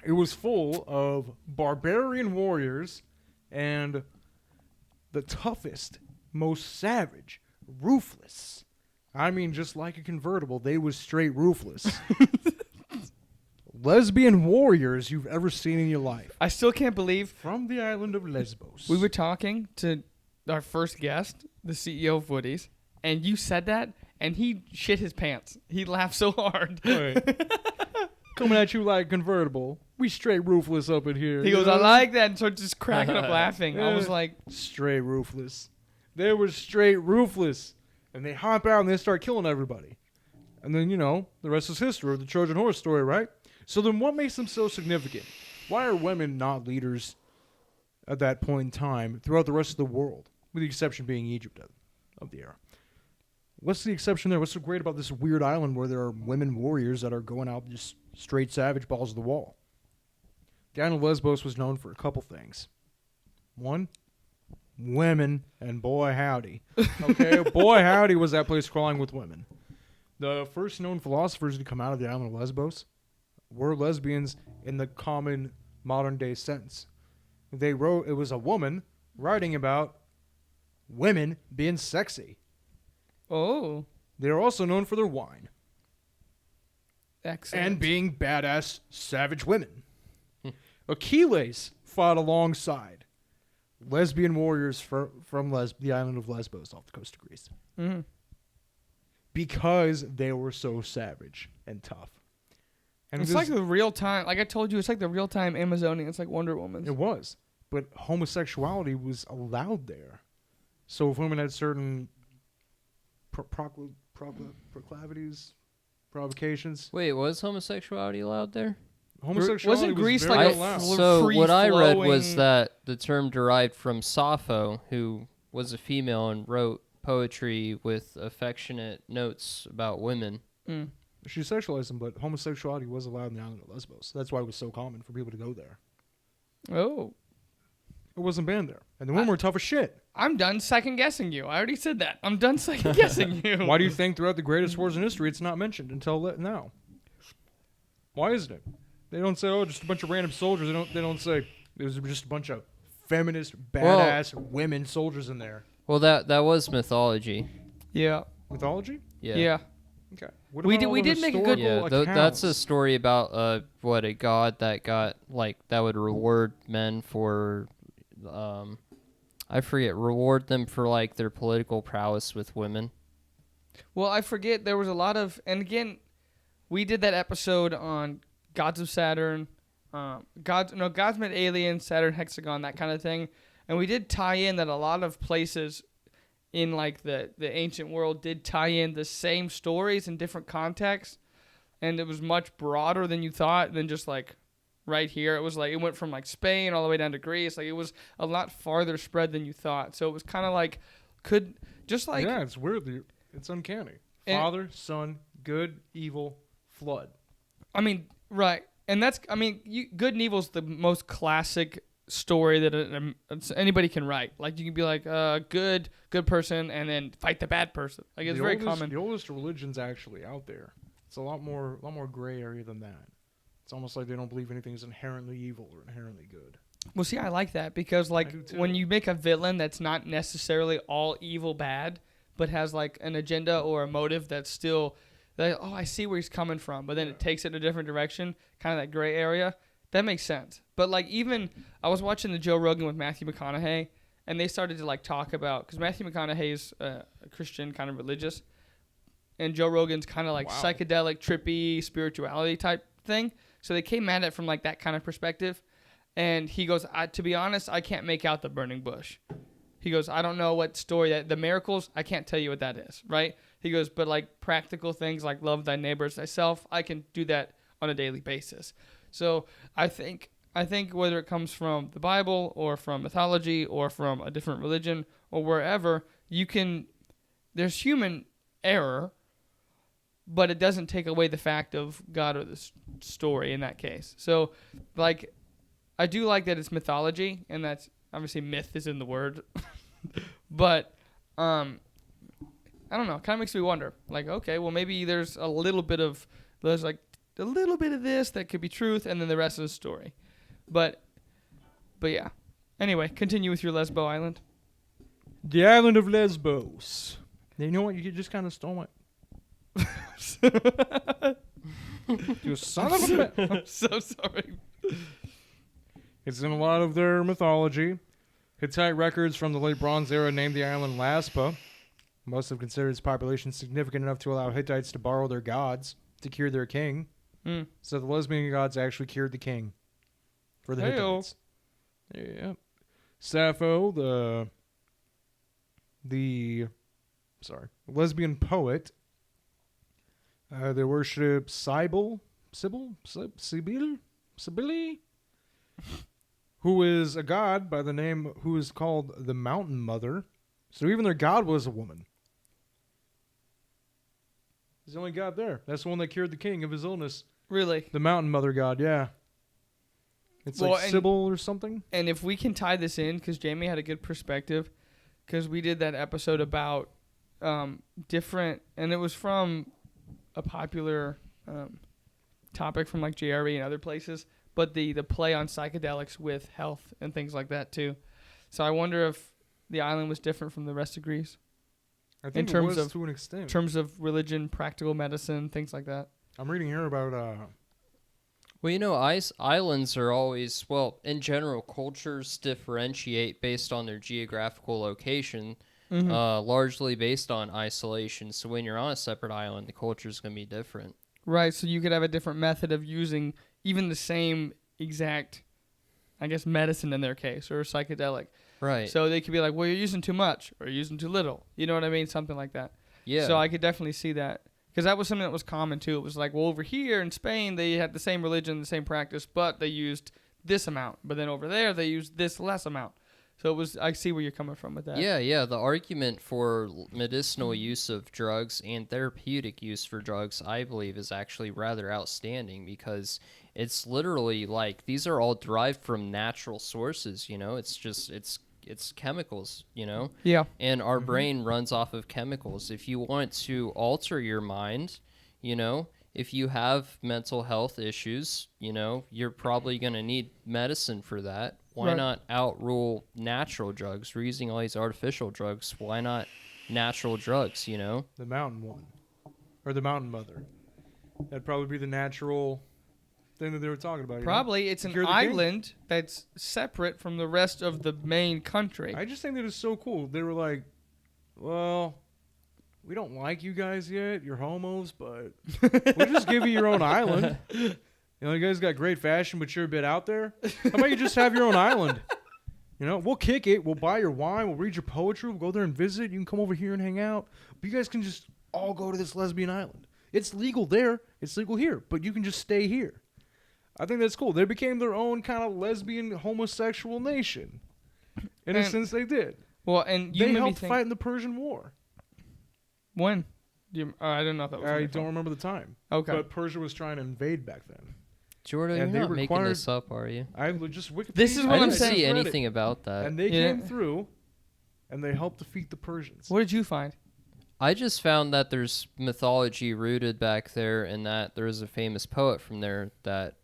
It was full of barbarian warriors and the toughest, most savage, ruthless. I mean, just like a convertible, they was straight ruthless. Lesbian warriors you've ever seen in your life. I still can't believe From the island of Lesbos. we were talking to our first guest, the CEO of Woody's, and you said that, and he shit his pants. He laughed so hard. Coming at you like a convertible. We straight ruthless up in here. He you goes, know? I like that, and started just cracking up laughing. I was Yeah. like, Straight ruthless. They were straight ruthless. And they hop out and they start killing everybody. And then, the rest is history of the Trojan horse story, right? So then what makes them so significant? Why are women not leaders at that point in time throughout the rest of the world? With the exception being Egypt of the era. What's the exception there? What's so great about this weird island where there are women warriors that are going out just straight savage balls to the wall? The island of Lesbos was known for a couple things. One, women, and boy howdy. Okay, boy howdy was that place crawling with women. The first known philosophers to come out of the island of Lesbos were lesbians in the common modern day sense. They wrote, it was a woman writing about women being sexy. oh, They are also known for their wine excellent. and being badass savage women. Achilles fought alongside lesbian warriors from the island of Lesbos off the coast of Greece Mhm. because they were so savage and tough. And It's like the real time. Like I told you, it's like the real time Amazonian. It's like Wonder Woman. it was, but homosexuality was allowed there. So if women had certain proclivities, provocations, Wait, was homosexuality allowed there? homosexuality Wasn't was Greece very like a allowed. So what I read was free-flowing- that the term derived from Sappho, who was a female and wrote poetry with affectionate notes about women. Mm. She sexualized them, but homosexuality was allowed in the island of Lesbos. That's why it was so common for people to go there. Oh, It wasn't banned there. And the women were tough as shit. I'm done second guessing you. I already said that. I'm done second guessing you. Why do you think throughout the greatest wars in history it's not mentioned until now? Why isn't it? They don't say, oh, just a bunch of random soldiers. They don't say there was just a bunch of feminist, badass women soldiers in there. Well, that was mythology. Yeah. Mythology? Yeah. Yeah. Okay. What We about did- all we the did make a good- historical Yeah, that's a accounts? story about a god that got that would reward men for I forget, reward them for their political prowess with women. Well, I forget there was a lot of, and again, we did that episode on gods of Saturn, gods met aliens, Saturn hexagon, that kind of thing, and we did tie in that a lot of places in the ancient world did tie in the same stories in different contexts, and it was much broader than you thought than just right here. It was it went from Spain all the way down to Greece. It was a lot farther spread than you thought. So it was kind of yeah, it's weird. It's uncanny. And- Father, son, good, evil, flood. I mean, right. And that's, good and evil's the most classic story that anybody can write. You can be good person and then fight the bad person. It's The very oldest- common. The oldest religion's actually out there. It's a lot more gray area than that. It's almost like they don't believe anything is inherently evil or inherently good. Well, see, I like that because do too. when you make a villain that's not necessarily all evil bad, but has an agenda or a motive that's still, I see where he's coming from, but then it takes it in a different direction, kind of that gray area. That makes sense. But like even I was watching the Joe Rogan with Matthew McConaughey, and they started to like talk about because Matthew McConaughey is a Christian, kind of religious, and Joe Rogan's kind of like psychedelic, trippy, spirituality type thing. So they came at it from like that kind of perspective. And he goes, to be honest, I can't make out the burning bush. He goes, I don't know what story the miracles, I can't tell you what that is, right? He goes, but like practical things like love thy neighbor as thyself, I can do that on a daily basis. So I think whether it comes from the Bible or from mythology or from a different religion or wherever, there's human error, but it doesn't take away the fact of God or the story in that case. So like, I do like that it's mythology, and that's obviously myth is in the word. But I don't know. It kind of makes me wonder. Like, okay, well maybe there's a little bit of this that could be truth, and then the rest of the story. But yeah. Anyway, continue with your Lesbo Island. The Island of Lesbos. You know what? You just kind of stole it. You son of a bitch. I'm so sorry. It's in a lot of their mythology. Hittite records from the late Bronze Era named the island Laspa. Most have considered its population significant enough to allow Hittites to borrow their gods to cure their king. So the lesbian gods actually cured the king for the Hittites. Yeah. Sappho, the lesbian poet. They worship Sibyl, who is a god by the name who is called the Mountain Mother. So even their god was a woman. He's the only god there. That's the one that cured the king of his illness. Really? The Mountain Mother god, yeah. It's like Sybil or something. And if we can tie this in, because Jamie had a good perspective, because we did that episode about different, and it was from a popular topic from like JRE and other places, but the play on psychedelics with health and things like that too. So I wonder if the island was different from the rest of Greece. I think it was to an extent. In terms of religion, practical medicine, things like that. I'm reading here about... Well, you know, islands are always, in general, cultures differentiate based on their geographical location, largely based on isolation. So when you're on a separate island, the culture is going to be different. Right, so you could have a different method of using even the same exact, I guess, medicine in their case, or psychedelic. Right. So they could be like, well, you're using too much, or you're using too little. You know what I mean? Something like that. Yeah. So I could definitely see that. Because that was something that was common, too. It was like, well, over here in Spain, they had the same religion, the same practice, but they used this amount. But then over there, they used this less amount. So it was. I see where you're coming from with that. Yeah. The argument for medicinal use of drugs and therapeutic use for drugs, I believe, is actually rather outstanding because it's literally like these are all derived from natural sources. You know, it's chemicals. You know. Yeah. And our brain runs off of chemicals. If you want to alter your mind, you know, if you have mental health issues, you know, you're probably going to need medicine for that. Why not outrule natural drugs? We're using all these artificial drugs. Why not natural drugs, you know? The mountain one. Or the mountain mother. That'd probably be the natural thing that they were talking about. Probably. It's an island that's separate from the rest of the main country. I just think that it's so cool. They were like, well, we don't like you guys yet. You're homos, but we'll just give you your own island. You know, you guys got great fashion, but you're a bit out there. How about you just have your own island? You know, we'll kick it. We'll buy your wine. We'll read your poetry. We'll go there and visit. You can come over here and hang out. But you guys can just all go to this lesbian island. It's legal there. It's legal here. But you can just stay here. I think that's cool. They became their own kind of lesbian homosexual nation. In a sense, they did. Well, and you they helped fight in the Persian War. When? I don't know if that was. I don't remember the time. Okay. But Persia was trying to invade back then. Jordan, And you're they not making required- this up, are you? I just Wikipedia. This is what I I'm didn't saying. see Read it. anything about that. And they Yeah. came through, and they helped defeat the Persians. What did you find? I just found that there's mythology rooted back there and that there is a famous poet from there that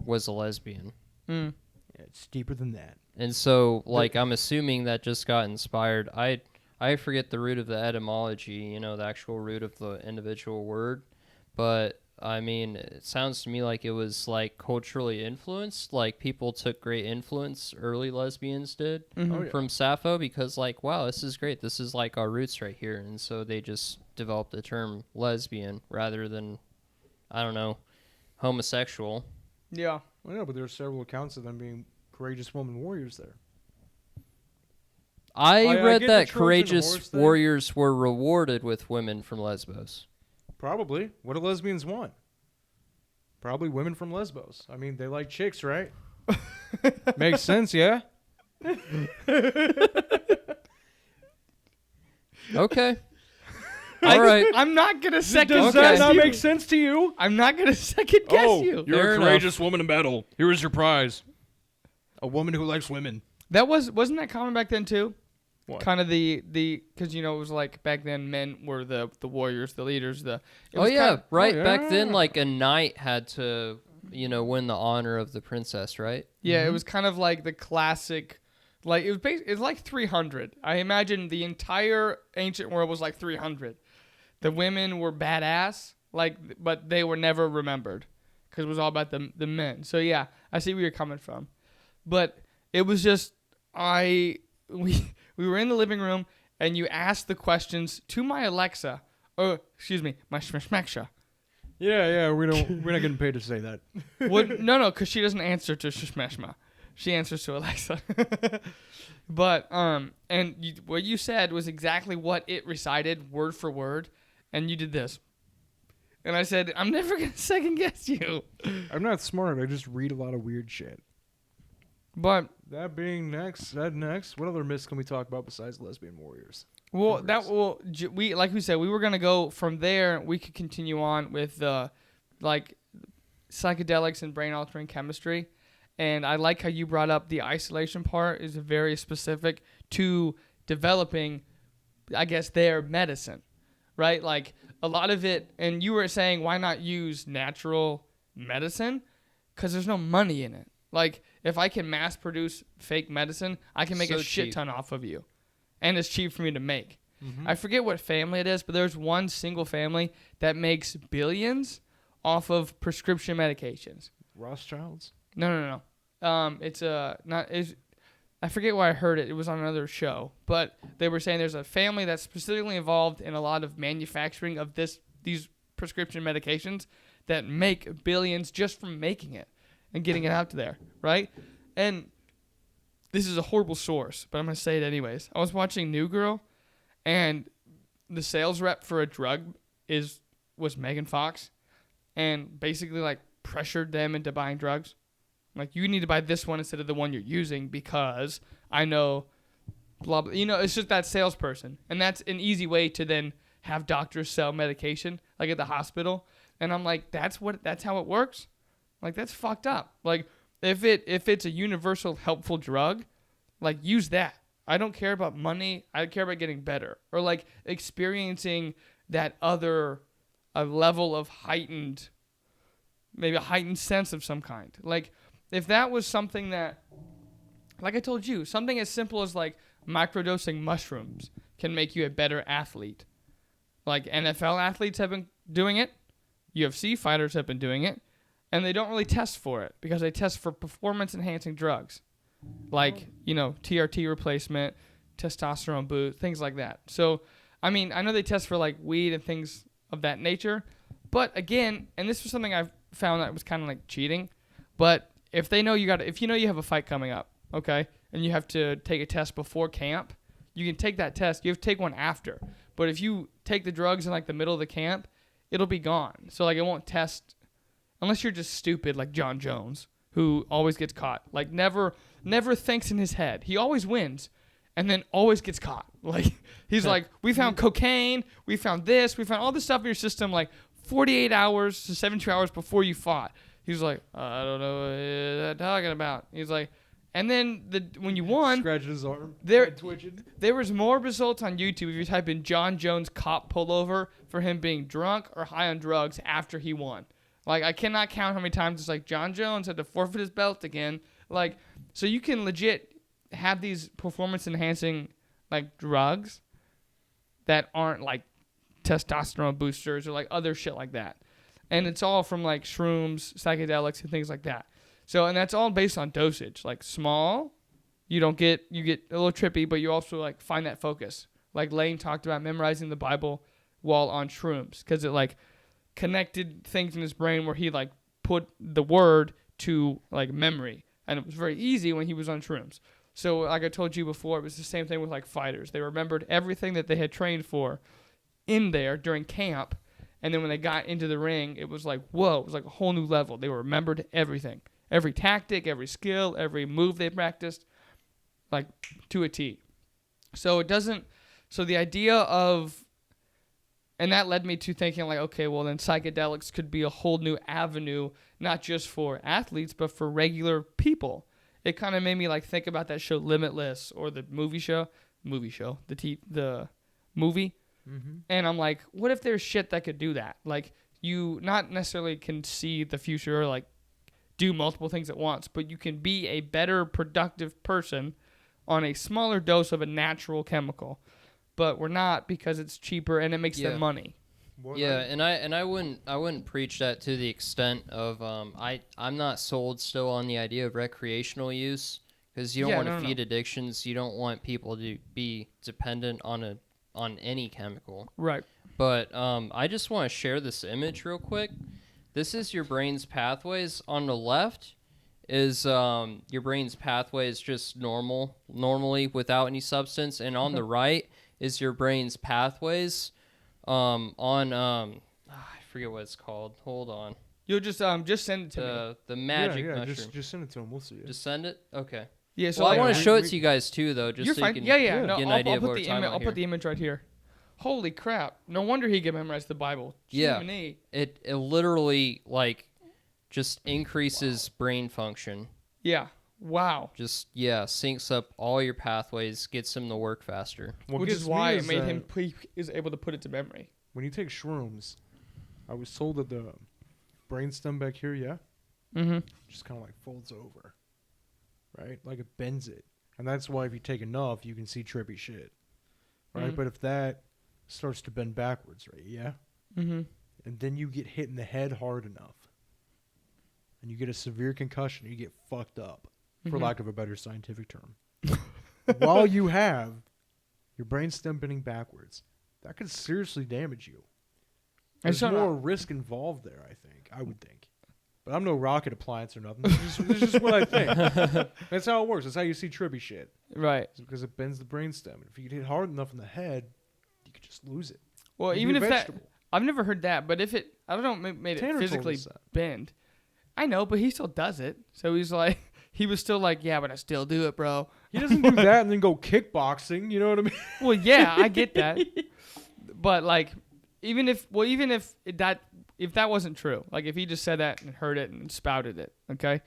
was a lesbian. Yeah, it's deeper than that. And so, like, I'm assuming that just got inspired. I forget the root of the etymology, you know, the actual root of the individual word. But I mean, it sounds to me like it was like culturally influenced. Like people took great influence, early lesbians did, Mhm. Oh, yeah. from Sappho because like, wow, this is great. This is like our roots right here. And so they just developed the term lesbian rather than, I don't know, homosexual. Yeah. Well, yeah, but there are several accounts of them being courageous woman warriors there. I I read get the that Trojan courageous horse thing. warriors were rewarded with women from Lesbos. Probably. What do lesbians want? Probably women from Lesbos. I mean, they like chicks, right? Makes sense, yeah? Okay. All right. I'm not gonna second Does guess that not you. make sense to you? I'm not gonna second guess you. You're Fair a enough. courageous woman in battle. Here is your prize. A woman who likes women. That wasn't that common back then too? What? Kind of the because it was like back then men were the warriors, the leaders, it Oh was yeah, kind of- right. Oh, Back then, yeah. like a knight had to, win the honor of the princess, right? yeah, it was kind of like the classic, like it's like 300. I imagine the entire ancient world was like 300. The women were badass, but they were never remembered because it was all about the men. So yeah, I see where you're coming from, but it was just we were in the living room and you asked the questions to my Alexa, or excuse me, my Shmashmaksha. Yeah, we're not getting paid to say that. No, because she doesn't answer to Shmashma. She answers to Alexa. But what you said was exactly what it recited word for word, and you did this. And I said, I'm never gonna second guess you. I'm not smart. I just read a lot of weird shit. But That being next, what other myths can we talk about besides lesbian warriors? we like we said, we were gonna go from there. We could continue on with like psychedelics and brain altering chemistry. And I like how you brought up the isolation part is very specific to developing, I guess, their medicine, right? Like a lot of it, and you were saying why not use natural medicine? Because there's no money in it. Like if I can mass produce fake medicine, I can make So a shit cheap. ton off of you. And it's cheap for me to make. Mm-hmm. I forget what family it is, but there's one single family that makes billions off of prescription medications. Rothschilds? No. It's I forget where I heard it. It was on another show, but they were saying there's a family that's specifically involved in a lot of manufacturing of these prescription medications that make billions just from making it and getting it out to there, right? And this is a horrible source, but I'm gonna say it anyways. I was watching New Girl, and the sales rep for a drug was Megan Fox, and basically like pressured them into buying drugs. Like, you need to buy this one instead of the one you're using because I know, blah, blah. It's just that salesperson. And that's an easy way to then have doctors sell medication, like at the hospital. And I'm like, that's how it works? Like, that's fucked up. Like, if it's a universal helpful drug, like, use that. I don't care about money. I care about getting better. Or, like, experiencing that other a level of maybe a heightened sense of some kind. Like, if that was something that, like I told you, something as simple as like microdosing mushrooms can make you a better athlete. Like NFL athletes have been doing it, UFC fighters have been doing it, and they don't really test for it because they test for performance enhancing drugs. Like, TRT replacement, testosterone boost, things like that. So, I mean, I know they test for like weed and things of that nature, but again, and this was something I've found that was kind of like cheating, but if you know you have a fight coming up, okay, and you have to take a test before camp, you can take that test. You have to take one after. But if you take the drugs in like the middle of the camp, it'll be gone. So like it won't test unless you're just stupid like John Jones, who always gets caught. Like never thinks in his head. He always wins and then always gets caught. Like he's like, we found cocaine, we found this, we found all this stuff in your system like 48 hours to 72 hours before you fought. He's like, I don't know what you're talking about. He's like, and then when you won, Scratching his arm. twitching. There was more results on YouTube if you type in John Jones cop pullover for him being drunk or high on drugs after he won. Like, I cannot count how many times it's like John Jones had to forfeit his belt again. Like, so you can legit have these performance enhancing like drugs that aren't like testosterone boosters or like other shit like that. And it's all from like shrooms, psychedelics, and things like that. So, and that's all based on dosage. Like small, you get a little trippy, but you also like find that focus. Like Lane talked about memorizing the Bible while on shrooms, because it like connected things in his brain where he like put the word to like memory, and it was very easy when he was on shrooms. So like I told you before, it was the same thing with like fighters. They remembered everything that they had trained for in there during camp, and then when they got into the ring, it was like, whoa, it was like a whole new level. They remembered everything, every tactic, every skill, every move they practiced, like to a T. So the idea of, and that led me to thinking like, okay, well then psychedelics could be a whole new avenue, not just for athletes, but for regular people. It kind of made me like think about that show Limitless, or the movie, the movie. Mm-hmm. And I'm like, what if there's shit that could do that? Like, you not necessarily can see the future or like do multiple things at once, but you can be a better productive person on a smaller dose of a natural chemical. But we're not, because it's cheaper and it makes them money. Yeah, and I wouldn't preach that to the extent of I'm not sold still on the idea of recreational use, because you don't want to feed addictions. You don't want people to be dependent on any chemical. Right. But I just want to share this image real quick. This is your brain's pathways. On the left is your brain's pathways just normally without any substance, and on the right is your brain's pathways I forget what it's called. Hold on. You'll just send it to me. The magic mushroom. Just send it to him. We'll see it. Just send it? Okay. Yeah, so Well, I like, want to show it to you guys too, though, just you're so fine. you can Yeah. No, get an idea of what we're talking about I'll here. put the image right here. Holy crap. No wonder he can memorize the Bible. Yeah. Jiminy. It literally, like, just increases brain function. Yeah. Wow. Just, syncs up all your pathways, gets them to work faster. What Which gets is me why it made him that he is able to put it to memory. when you take shrooms, I was told that the brainstem back here, Mm-hmm. just kind of like folds over, right? Like it bends it. And that's why if you take enough, you can see trippy shit, right? Mhm. But if that starts to bend backwards, right? Yeah. Mm-hmm. And then you get hit in the head hard enough, and you get a severe concussion, you get fucked up, for Mhm. lack of a better scientific term. While you have your brainstem bending backwards, that could seriously damage you. There's more risk involved there, I would think. But I'm no rocket appliance or nothing. This is just what I think. That's how it works. That's how you see trippy shit. Right. It's because it bends the brainstem. And if you get hit hard enough in the head, you could just lose it. Well, You'd even be if a that, vegetable. I've never heard that, but if it, I don't know, made Tanner it told physically us that. bend. I know, but he still does it. So he's like, he was still like, yeah, but I still do it, bro. He doesn't do that and then go kickboxing. You know what I mean? Well, yeah, I get that. But like, even if that wasn't true, like if he just said that and heard it and spouted it, okay,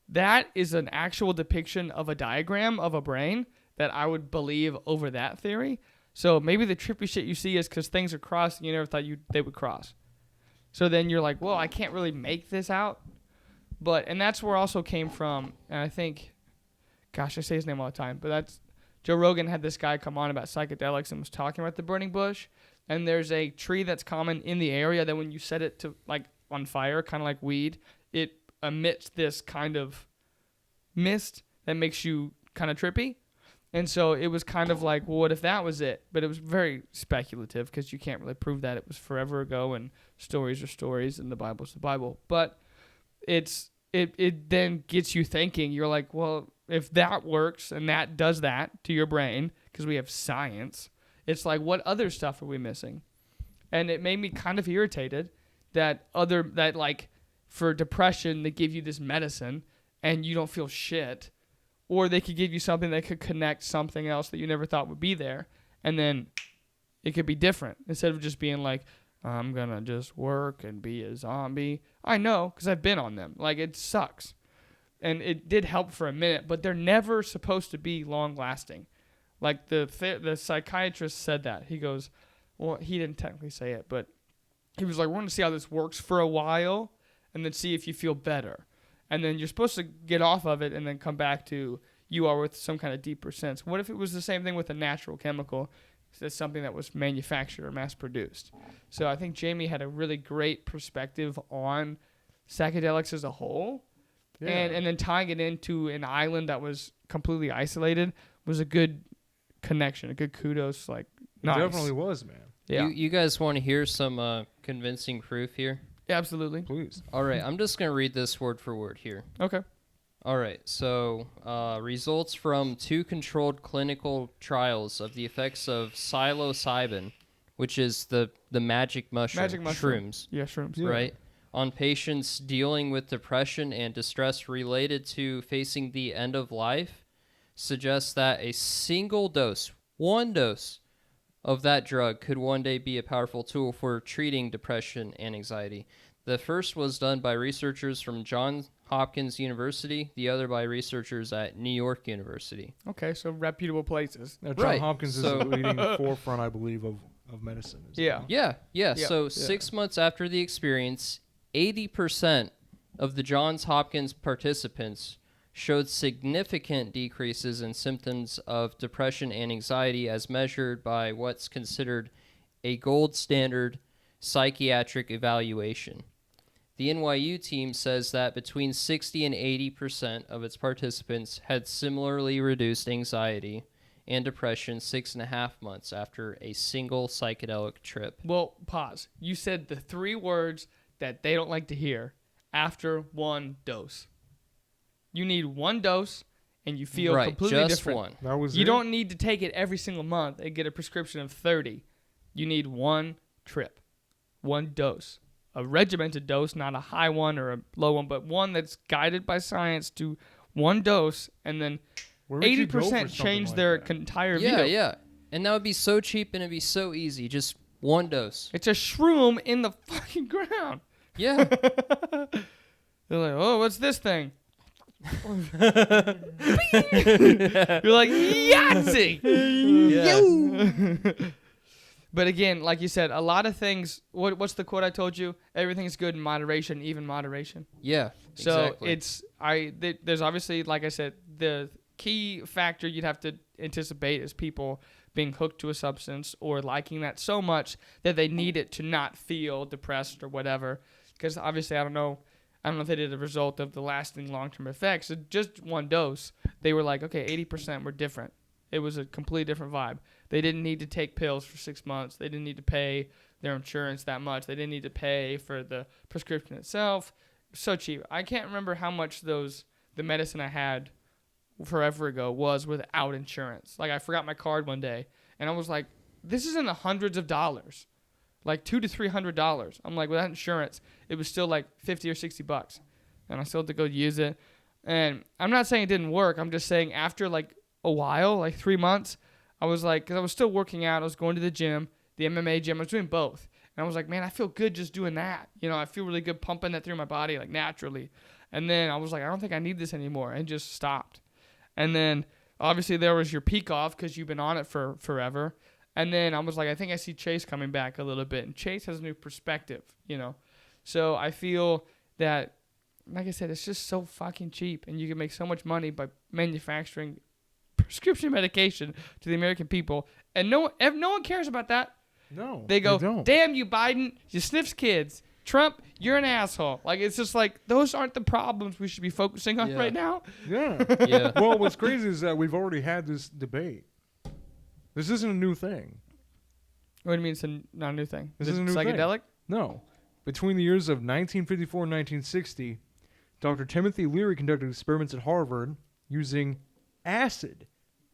that is an actual depiction of a diagram of a brain that I would believe over that theory. So maybe the trippy shit you see is because things are crossing you never thought they would cross. So then you're like, well, I can't really make this out. And that's where also came from, and I think, gosh, I say his name all the time, but that's Joe Rogan had this guy come on about psychedelics and was talking about the burning bush. And there's a tree that's common in the area that when you set it to like on fire, kind of like weed, it emits this kind of mist that makes you kind of trippy. And so it was kind of like, well, what if that was it? But it was very speculative because you can't really prove that. It was forever ago, and stories are stories, and the Bible's the Bible. But it then gets you thinking. You're like, well, if that works and that does that to your brain, because we have science, it's like, what other stuff are we missing? And it made me kind of irritated that like for depression, they give you this medicine and you don't feel shit. Or they could give you something that could connect something else that you never thought would be there. And then it could be different. Instead of just being like, I'm going to just work and be a zombie. I know, because I've been on them. Like, it sucks. And it did help for a minute, but they're never supposed to be long-lasting. Like, the psychiatrist said that. He goes, well, he didn't technically say it, but he was like, we're going to see how this works for a while and then see if you feel better. And then you're supposed to get off of it and then come back to you are with some kind of deeper sense. What if it was the same thing with a natural chemical it's something that was manufactured or mass produced. So I think Jamie had a really great perspective on psychedelics as a whole. Yeah. And then tying it into an island that was completely isolated was a good connection, a good kudos. Like, It nice. definitely was, man. Yeah. You guys want to hear some convincing proof here? Yeah, absolutely. Please. All right, I'm just going to read this word for word here. Okay. All right, so results from 2 controlled clinical trials of the effects of psilocybin, which is the magic mushroom, Magic mushroom. shrooms, Yeah, shrooms. Yeah. right? On patients dealing with depression and distress related to facing the end of life, suggests that a single dose, 1 dose, of that drug could one day be a powerful tool for treating depression and anxiety. The first was done by researchers from Johns Hopkins University, the other by researchers at New York University. Okay, so reputable places. Now, John Right, Hopkins so- is the leading forefront, I believe, of medicine. Is it Yeah. not? Yeah. Yeah, So yeah. 6 months after the experience, 80% of the Johns Hopkins participants showed significant decreases in symptoms of depression and anxiety as measured by what's considered a gold standard psychiatric evaluation. The NYU team says that between 60 and 80% of its participants had similarly reduced anxiety and depression 6.5 months after a single psychedelic trip. Well, pause. You said the 3 words that they don't like to hear after 1 dose. You need 1 dose, and you feel right, completely just different. one. That was You it? don't need to take it every single month and get a prescription of 30. You need 1 trip, 1 dose. A regimented dose, not a high one or a low one, but one that's guided by science to 1 dose, and then Where would you go for 80% something change like their that? entire Yeah, view. yeah. And that would be so cheap and it'd be so easy. Just 1 dose. It's a shroom in the fucking ground. Yeah. They're like, oh, what's this thing? You're like, Yahtzee! Yeah. But again, like you said, a lot of things. What's the quote I told you? Everything's good in moderation, even moderation. Yeah. So exactly. there's obviously, like I said, the key factor you'd have to anticipate is people being hooked to a substance or liking that so much that they need it to not feel depressed or whatever. Because obviously, I don't know if they did a result of the lasting long-term effects. So just 1 dose, they were like, okay, 80% were different. It was a completely different vibe. They didn't need to take pills for 6 months. They didn't need to pay their insurance that much. They didn't need to pay for the prescription itself. So cheap. I can't remember how much the medicine I had forever ago was without insurance. Like, I forgot my card one day, and I was like, this is in the hundreds of dollars. Like $200 to $300. I'm like, without insurance, it was still like $50 or $60, and I still had to go use it. And I'm not saying it didn't work. I'm just saying after like a while, like 3 months, I was like, because I was still working out. I was going to the gym, the MMA gym. I was doing both, and I was like, man, I feel good just doing that. You know, I feel really good pumping that through my body like naturally. And then I was like, I don't think I need this anymore, and just stopped. And then obviously there was your peak off because you've been on it for forever. And then I was like, I think I see Chase coming back a little bit. And Chase has a new perspective, you know. So I feel that, like I said, it's just so fucking cheap. And you can make so much money by manufacturing prescription medication to the American people. And no one cares about that. No. They go, don't. damn you, Biden. You sniffs kids. Trump, you're an asshole. Like, it's just like, those aren't the problems we should be focusing on Yeah. right now. Yeah. Yeah. Well, what's crazy is that we've already had this debate. This isn't a new thing. What do you mean it's not a new thing? This Is is it a new thing. psychedelic? No. Between the years of 1954 and 1960, Dr. Timothy Leary conducted experiments at Harvard using acid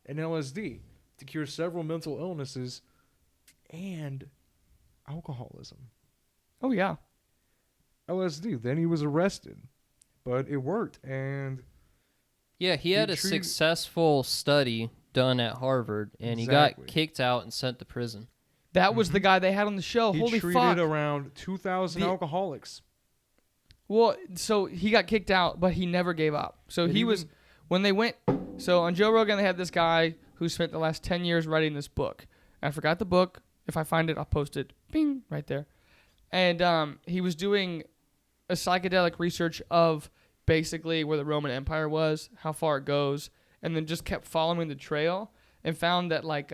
and LSD to cure several mental illnesses and alcoholism. Oh, yeah. LSD. Then he was arrested, but it worked. And Yeah, he had a treated- successful study done at Harvard, and Exactly. he got kicked out and sent to prison. That was the guy they had on the show. he Holy treated fuck. around 2,000 The- alcoholics. Well, so he got kicked out, but he never gave up. So Did he he was, even- when they went, so on Joe Rogan, they had this guy who spent the last 10 years writing this book. I forgot the book. If I find it, I'll post it. Bing, right there. And he was doing a psychedelic research of basically where the Roman Empire was, how far it goes, and then just kept following the trail and found that, like,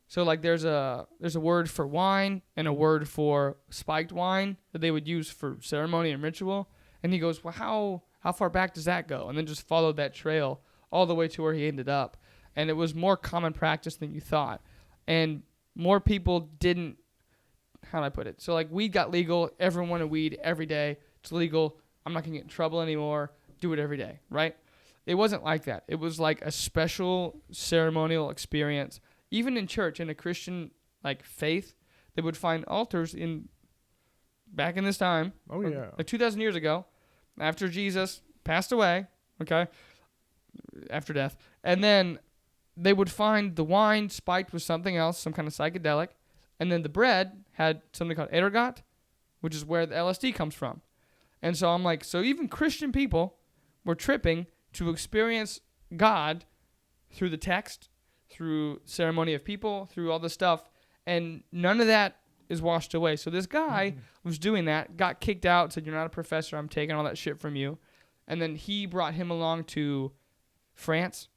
So like there's a word for wine and a word for spiked wine that they would use for ceremony and ritual. And he goes, well, how far back does that go? And then just followed that trail all the way to where he ended up. And it was more common practice than you thought. And more people didn't, how do I put it? So like weed got legal. Everyone wanted weed every day. It's legal. I'm not going to get in trouble anymore. Do it every day, right? It wasn't like that. It was like a special ceremonial experience. Even in church, in a Christian like faith, they would find altars back in this time. Oh, yeah. Like 2,000 years ago, after Jesus passed away, okay, after death. And then they would find the wine spiked with something else, some kind of psychedelic. And then the bread had something called ergot, which is where the LSD comes from. And so I'm like, so even Christian people were tripping to experience God through the text, through ceremony of people, through all this stuff, and none of that is washed away. So this guy was doing that, got kicked out, said, you're not a professor, I'm taking all that shit from you. And then he brought him along to France,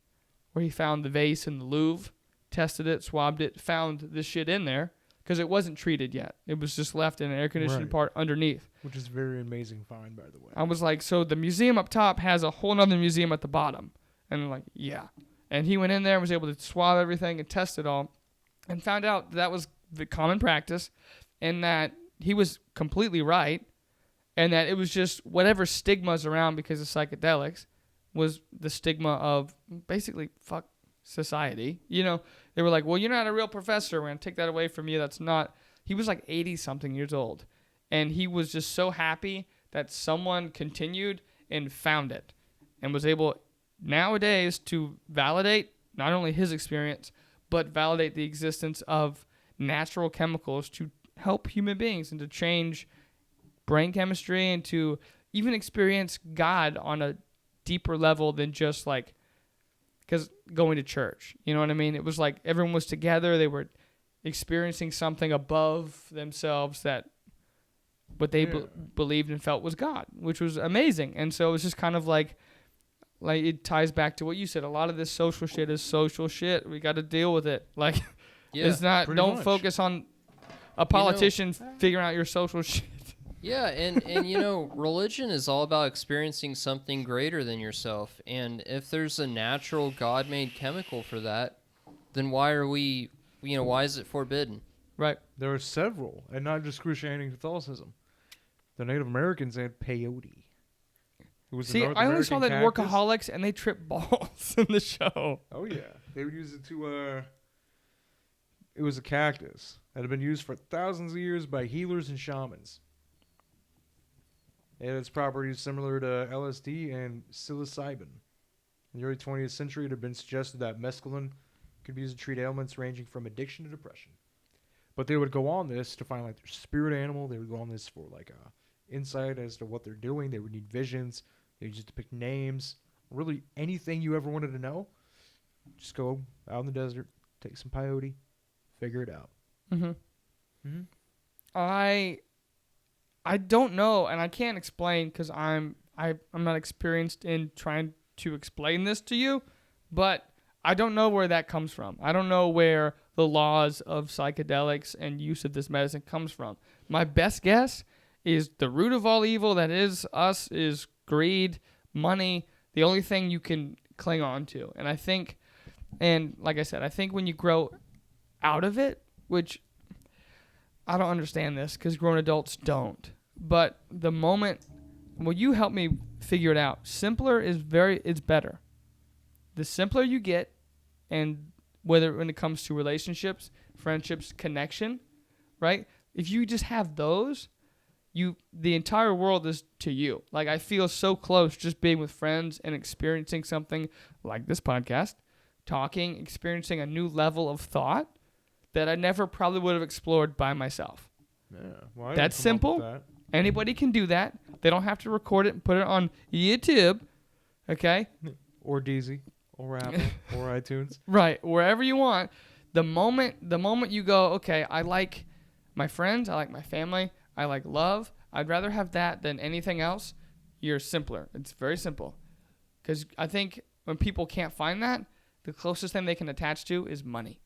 where he found the vase in the Louvre, tested it, swabbed it, found this shit in there, because it wasn't treated yet. It was just left in an air-conditioned part underneath. Which is very amazing find, by the way. I was like, so the museum up top has a whole other museum at the bottom. And I'm like, yeah. And he went in there and was able to swab everything and test it all and found out that was the common practice and that he was completely right and that it was just whatever stigmas around because of psychedelics was the stigma of basically fuck society. You know, they were like, well, you're not a real professor. We're going to take that away from you. That's not. He was like 80-something years old. And he was just so happy that someone continued and found it and was able nowadays to validate not only his experience, but validate the existence of natural chemicals to help human beings and to change brain chemistry and to even experience God on a deeper level than just like, because going to church, you know what I mean? It was like everyone was together. They were experiencing something above themselves that what they believed and felt was God, which was amazing. And so it was just kind of like it ties back to what you said. A lot of this social shit is social shit. We got to deal with it. Like, it's not, don't focus on a politician figuring out your social shit. Yeah, and you know, religion is all about experiencing something greater than yourself. And if there's a natural God-made chemical for that, then why are we, why is it forbidden? Right. There are several, and not just Christianity and Catholicism. The Native Americans had peyote. See, I only saw that in Workaholics, and they trip balls in the show. Oh, yeah. They would use it to, it was a cactus that had been used for thousands of years by healers and shamans. It had its properties similar to LSD and psilocybin. In the early 20th century, it had been suggested that mescaline could be used to treat ailments ranging from addiction to depression. But they would go on this to find, like, their spirit animal. They would go on this for, like, insight as to what they're doing. They would need visions. They would just pick names. Really, anything you ever wanted to know, just go out in the desert, take some peyote, figure it out. I don't know, and I can't explain because I'm not experienced in trying to explain this to you, but I don't know where that comes from. I don't know where the laws of psychedelics and use of this medicine comes from. My best guess is the root of all evil that is us is greed, money, the only thing you can cling on to. And I think, and like I said, I think when you grow out of it, which I don't understand this because grown adults don't, but the moment, well, you help me figure it out. Simpler is it's better. The simpler you get, and whether when it comes to relationships, friendships, connection, right? If you just have those, the entire world is to you. Like, I feel so close just being with friends and experiencing something like this podcast, talking, experiencing a new level of thought that I never probably would have explored by myself. Yeah, well, that's simple. That. Anybody can do that. They don't have to record it and put it on YouTube, okay? Or DZ, or Apple, or iTunes. Right, wherever you want. The moment you go, okay, I like my friends, I like my family, I like love, I'd rather have that than anything else, you're simpler. It's very simple. Because I think when people can't find that, the closest thing they can attach to is money.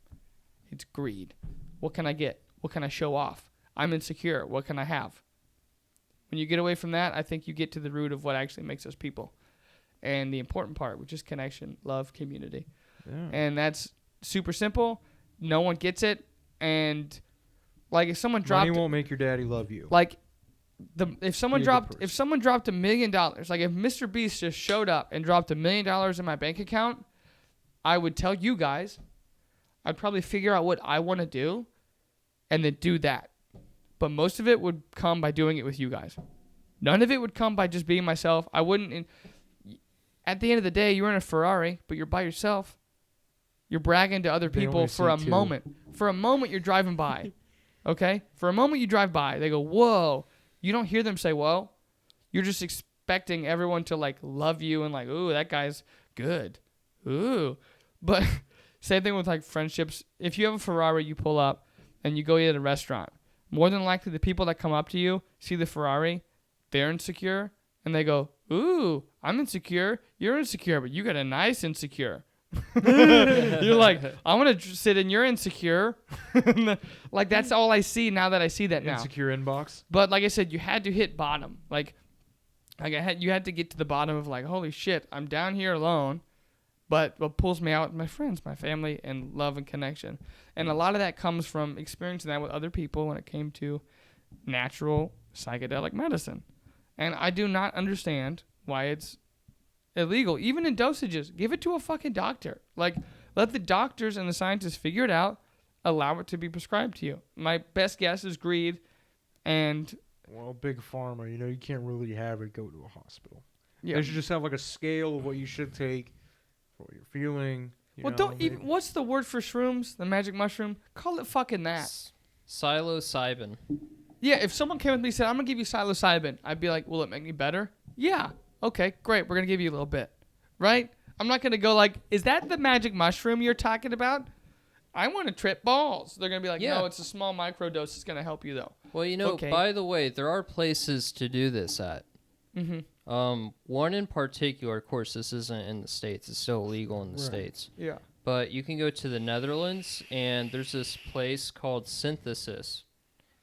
It's greed. What can I get? What can I show off? I'm insecure. What can I have? When you get away from that, I think you get to the root of what actually makes us people. And the important part, which is connection, love, community. Yeah. And that's super simple. No one gets it. And like if someone dropped Money won't make your daddy love you. like if someone Be a good dropped person. if someone dropped $1 million, like if Mr. Beast just showed up and dropped $1 million in my bank account, I would tell you guys, I'd probably figure out what I want to do and then do that. But most of it would come by doing it with you guys. None of it would come by just being myself. I wouldn't. At the end of the day, you're in a Ferrari, but you're by yourself. You're bragging to other They people only for a see two. moment. For a moment, you're driving by. Okay? For a moment, you drive by. They go, whoa. You don't hear them say, whoa. You're just expecting everyone to, like, love you and, like, ooh, that guy's good. Ooh. But same thing with, like, friendships. If you have a Ferrari, you pull up and you go eat at a restaurant. More than likely, the people that come up to you, see the Ferrari, they're insecure, and they go, ooh, I'm insecure. You're insecure, but you got a nice insecure. You're like, I want to sit in your insecure. Like, that's all I see now that I see that now. Insecure inbox. But like I said, you had to hit bottom. You had to get to the bottom of like, holy shit, I'm down here alone. But what pulls me out, my friends, my family, and love and connection. And a lot of that comes from experiencing that with other people when it came to natural psychedelic medicine. And I do not understand why it's illegal, even in dosages. Give it to a fucking doctor. Like, let the doctors and the scientists figure it out. Allow it to be prescribed to you. My best guess is greed, and Well, big pharma, you can't really have it go to a hospital. yeah. They should just have like a scale of what you should take, what you're feeling. Well, don't even. What's the word for shrooms? The magic mushroom? Call it fucking that. Psilocybin. Yeah, if someone came with me and said, I'm going to give you psilocybin, I'd be like, will it make me better? Yeah. Okay, great. We're going to give you a little bit. Right? I'm not going to go like, is that the magic mushroom you're talking about? I want to trip balls. They're going to be like, Yeah. no, it's a small microdose. It's going to help you, though. Well, Okay. by the way, there are places to do this at. Mm-hmm. One in particular, of course, this isn't in the States. It's still illegal in the Right. States. Yeah. But you can go to the Netherlands, and there's this place called Synthesis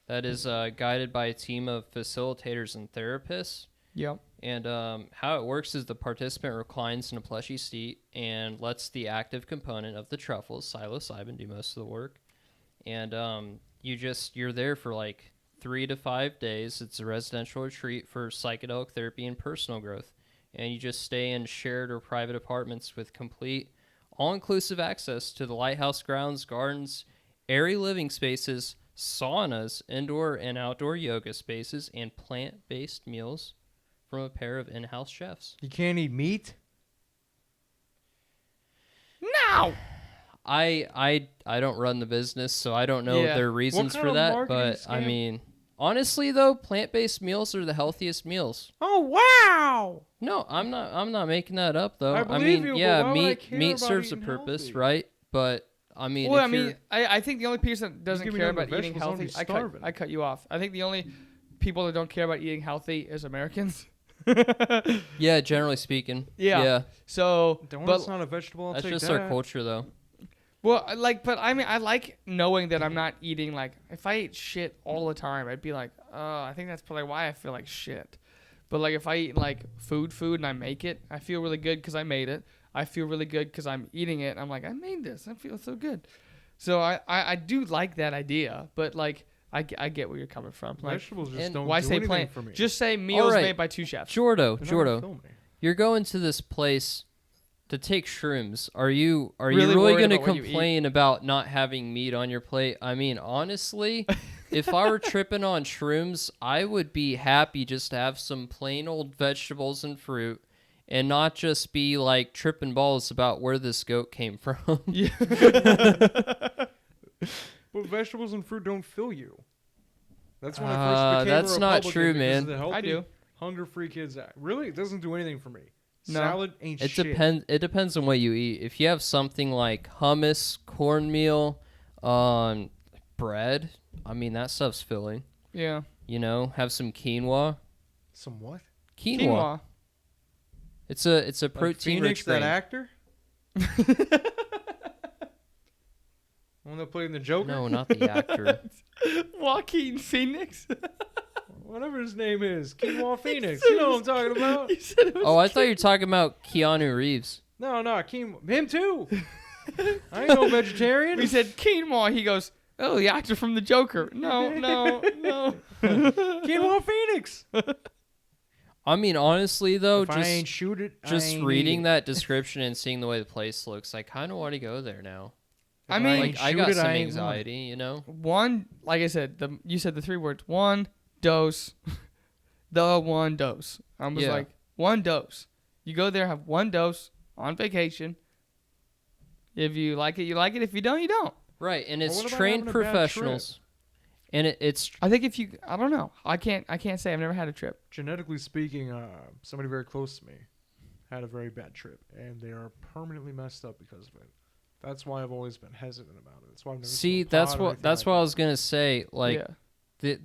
that is guided by a team of facilitators and therapists. Yep. And how it works is the participant reclines in a plushy seat and lets the active component of the truffles, psilocybin, do most of the work. And you're there for like 3 to 5 days. It's a residential retreat for psychedelic therapy and personal growth. And you just stay in shared or private apartments with complete, all-inclusive access to the lighthouse grounds, gardens, airy living spaces, saunas, indoor and outdoor yoga spaces, and plant-based meals from a pair of in-house chefs. You can't eat meat? Now! I don't run the business, so I don't know Yeah. their reasons kind for of that. marketing But I scam? mean, honestly though, plant-based meals are the healthiest meals. Oh, wow! No, I'm not making that up though. I believe mean, you, but yeah, why would I care meat about serves a eating purpose, healthy? right? But I mean, Well, if I mean, you're- I think the only person that doesn't give me care nothing about but eating vegetables, I'll healthy, be starving. I cut you off. I think the only people that don't care about eating healthy is Americans. yeah, generally speaking, Yeah. yeah, So, Donut's but not a vegetable. I'll that's take just that. our culture though. well, but I mean, I like knowing that I'm not eating like if I ate shit all the time, I'd be like, I think that's probably why I feel like shit. But like if I eat like food and I make it, I feel really good because I made it. I feel really good because I'm eating it. I'm like, I made this. I feel so good. So I do like that idea, but like I get where you're coming from. Like, Vegetables just and don't why do say anything plant? for me. Just say meals Alright. made by 2 chefs. They're not gonna Jordo, fill me. you're going to this place to take shrooms. Are you Really really worried going to about what you eat? complain about not having meat on your plate? I mean, honestly, if I were tripping on shrooms, I would be happy just to have some plain old vegetables and fruit and not just be like tripping balls about where this goat came from. But vegetables and fruit don't fill you. That's when I first became that's a not Republican true, because of man. the Healthy, I do. Hunger-Free Kids Act. Really? It doesn't do anything for me. No. Salad ain't It shit. depends. It depends on what you eat. If you have something like hummus, cornmeal, bread, I mean that stuff's filling. Yeah. You know, have some quinoa. Some what? Quinoa. It's a Like protein Phoenix, rich that grain. actor? One that played in the Joker? No, not the actor. Joaquin Phoenix. Whatever his name is. Quinoa Phoenix. You know what I'm talking about? He said it was Oh, I thought you were talking about Keanu Reeves. No, Quinoa. Him too. I ain't no vegetarian. We said quinoa. He goes, oh, the actor from the Joker. No. Quinoa Phoenix. I mean, honestly, though, If I ain't shoot it, I just ain't reading eat that description and seeing the way the place looks, I kind of want to go there now. I If mean, ain't Like, I shoot got it, some I ain't want it. anxiety, you know? one, like I said, you said the 3 words. 1 dose. The 1 dose. I was Yeah. like, 1 dose. You go there, have 1 dose on vacation. If you like it, you like it. If you don't, you don't. Right, and Well, it's what about trained having a bad professionals. And it's I think if you, I don't know. I can't say. I've never had a trip. Genetically speaking, somebody very close to me had a very bad trip, and they are permanently messed up because of it. That's why I've always been hesitant about it. That's why I've never see smoked that's pot or what anything that's like what I that. was gonna say. Like yeah.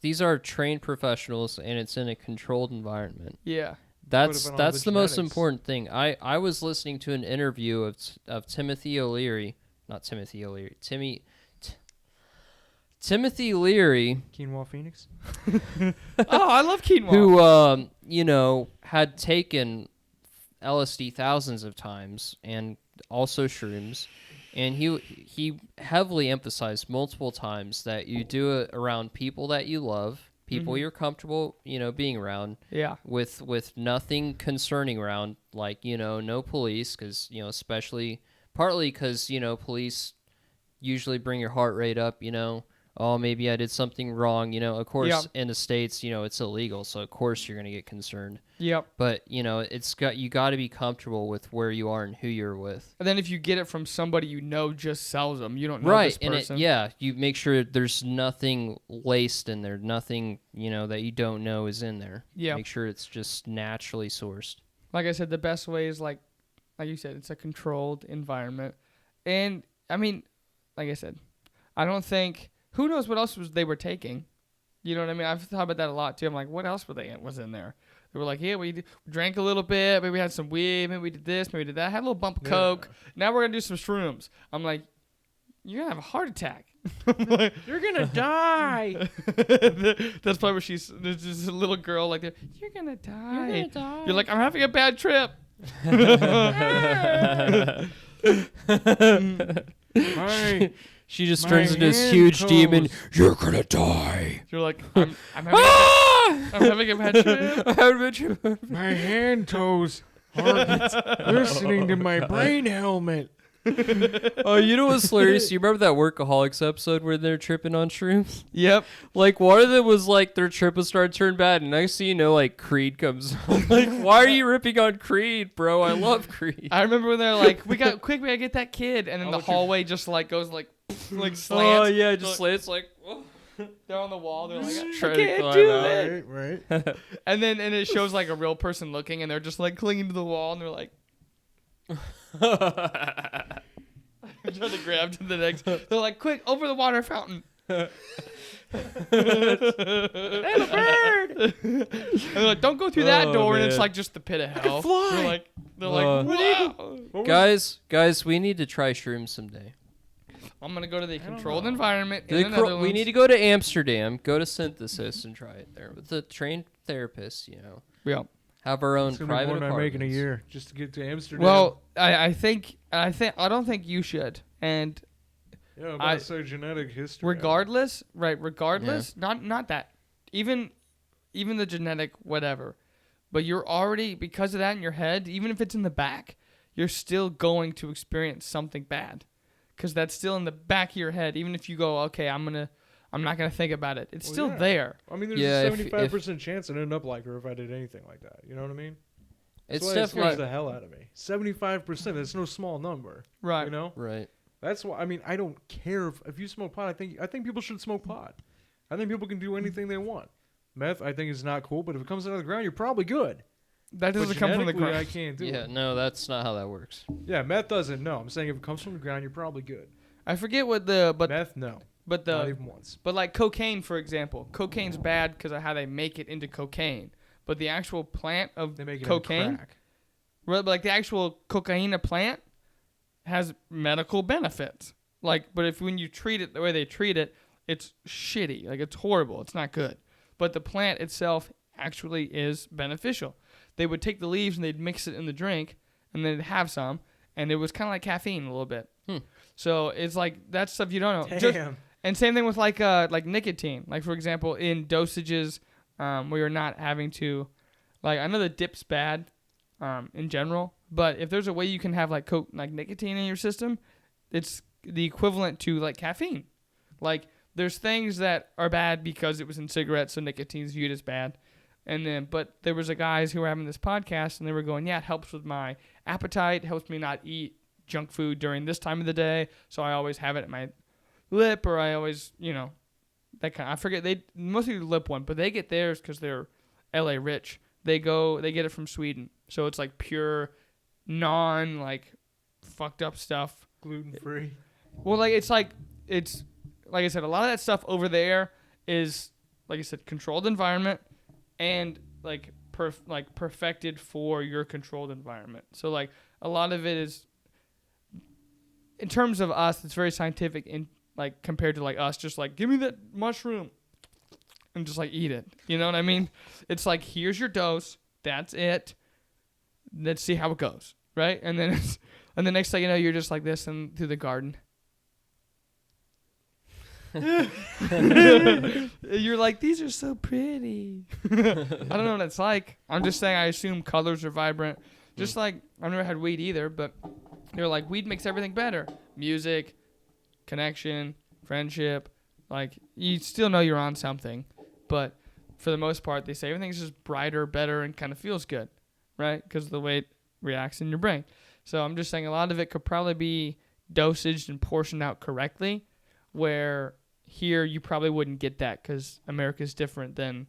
these are trained professionals, and it's in a controlled environment. Yeah. That's been all that's the the most genetics. important thing. I was listening to an interview of Timothy O'Leary, not Timothy O'Leary, Timothy Leary, Quinoa Phoenix. Oh, I love quinoa. who had taken LSD thousands of times and also shrooms, and he heavily emphasized multiple times that you do it around people that you love, people you're comfortable, being around, Yeah. with nothing concerning around, like, no police, because, especially partly because, police usually bring your heart rate up, oh, maybe I did something wrong, of course, Yeah. in the States, it's illegal, so of course you're going to get concerned. Yep. But, you got to be comfortable with where you are and who you're with. And then if you get it from somebody just sells them, you don't know Right, this and person. you make sure there's nothing laced in there, nothing, that you don't know is in there. Yeah. Make sure it's just naturally sourced. Like I said, the best way is like you said, it's a controlled environment. And I mean, like I said, I don't think, who knows what else they were taking. You know what I mean? I've thought about that a lot too. I'm like, what else was in there? They were like, yeah, we drank a little bit, maybe we had some weed, maybe we did this, maybe we did that, had a little bump of coke. Now we're gonna do some shrooms. I'm like, you're gonna have a heart attack. You're gonna die. That's probably where there's just a little girl like that. You're gonna die. You're like, I'm having a bad trip. She just My turns into this hand huge toes. demon. You're gonna die. You're like, I'm having a bad trip. My hand toes are listening to my brain helmet. Oh, you know what's hilarious? You remember that Workaholics episode where they're tripping on shrooms? Yep. Like, one of them was like, their trip was starting to turn bad, and next thing you know, like, Creed comes on. Like, why are you ripping on Creed, bro? I love Creed. I remember when they're like, we gotta get that kid, and then the hallway just like goes like slants. Oh, yeah, just slants, like, whoa. They're on the wall. They're like, I Trying to can't climb do out. it. Right. And it shows like a real person looking, and they're just like clinging to the wall, and they're like, trying to grab to the next. They're like, quick, over the water fountain. And a bird. And they're like, don't go through that Oh, door, and it's man. like just the pit of hell. fly. They're like, wow. Guys, we need to try shrooms someday. I'm gonna go to the controlled environment in the Netherlands. We need to go to Amsterdam, go to Synthesis, and try it there with a trained therapist. Yeah. Have our own It's gonna be private more than I make in a apartments. year just to get to Amsterdam. Well, I don't think you should. And yeah, I'm about to say genetic history. regardless, not that. Even the genetic whatever. But you're already, because of that in your head, even if it's in the back, you're still going to experience something bad. Because that's still in the back of your head. Even if you go, okay, I'm not gonna think about it. It's still yeah. there. I mean, there's Yeah, a if- 75% chance I'd end up like her if I did anything like that. You know what I mean? It's That's why it scares definitely the hell out of me. 75%. That's no small number. Right. You know? right. That's why. I mean, I don't care if you smoke pot. I think people should smoke pot. I think people can do anything they want. Meth, I think, is not cool. But if it comes out of the ground, you're probably good. That doesn't But come from the genetically, ground. I can't do Yeah, it. no, that's not how that works. Yeah, meth doesn't. No, I'm saying if it comes from the ground, you're probably good. I forget what Meth, no, not the even once. but like cocaine, for example, cocaine's bad because of how they make it into cocaine. But the actual plant of They make it cocaine, into crack. right, but like the actual cocaine plant has medical benefits. Like, but if when you treat it the way they treat it, it's shitty. Like, it's horrible. It's not good. But the plant itself actually is beneficial. They would take the leaves and they'd mix it in the drink, and then they'd have some, and it was kind of like caffeine a little bit. So it's like that stuff you don't know. Damn. And same thing with like nicotine. Like, for example, in dosages where you're not having to, like, I know the dip's bad in general, but if there's a way you can have like nicotine in your system, it's the equivalent to like caffeine. Like, there's things that are bad because it was in cigarettes, so nicotine's viewed as bad. And then, but there was a guys who were having this podcast, and they were going, yeah, it helps with my appetite, helps me not eat junk food during this time of the day, so I always have it at my lip, or I always, that kind. I forget, they mostly the lip one, but they get theirs because they're LA rich. They get it from Sweden, so it's like pure, like fucked up stuff. Gluten free. Well, it's like I said, a lot of that stuff over there is, like I said, controlled environment, and like perfected for your controlled environment. So like a lot of it is, in terms of us, it's very scientific in like compared to like us, just like give me that mushroom and just like eat it. You know what I mean? It's like, here's your dose. That's it. Let's see how it goes, right? And then and the next thing you know, you're just like this and through the garden. You're like, these are so pretty. I don't know what it's like. I'm just saying, I assume colors are vibrant. Just like, I've never had weed either, but they're like, weed makes everything better. Music, connection, friendship. Like, you still know you're on something, but for the most part, they say everything's just brighter, better, and kind of feels good, right? Because of the way it reacts in your brain. So I'm just saying a lot of it could probably be dosaged and portioned out correctly, where here you probably wouldn't get that because America's different than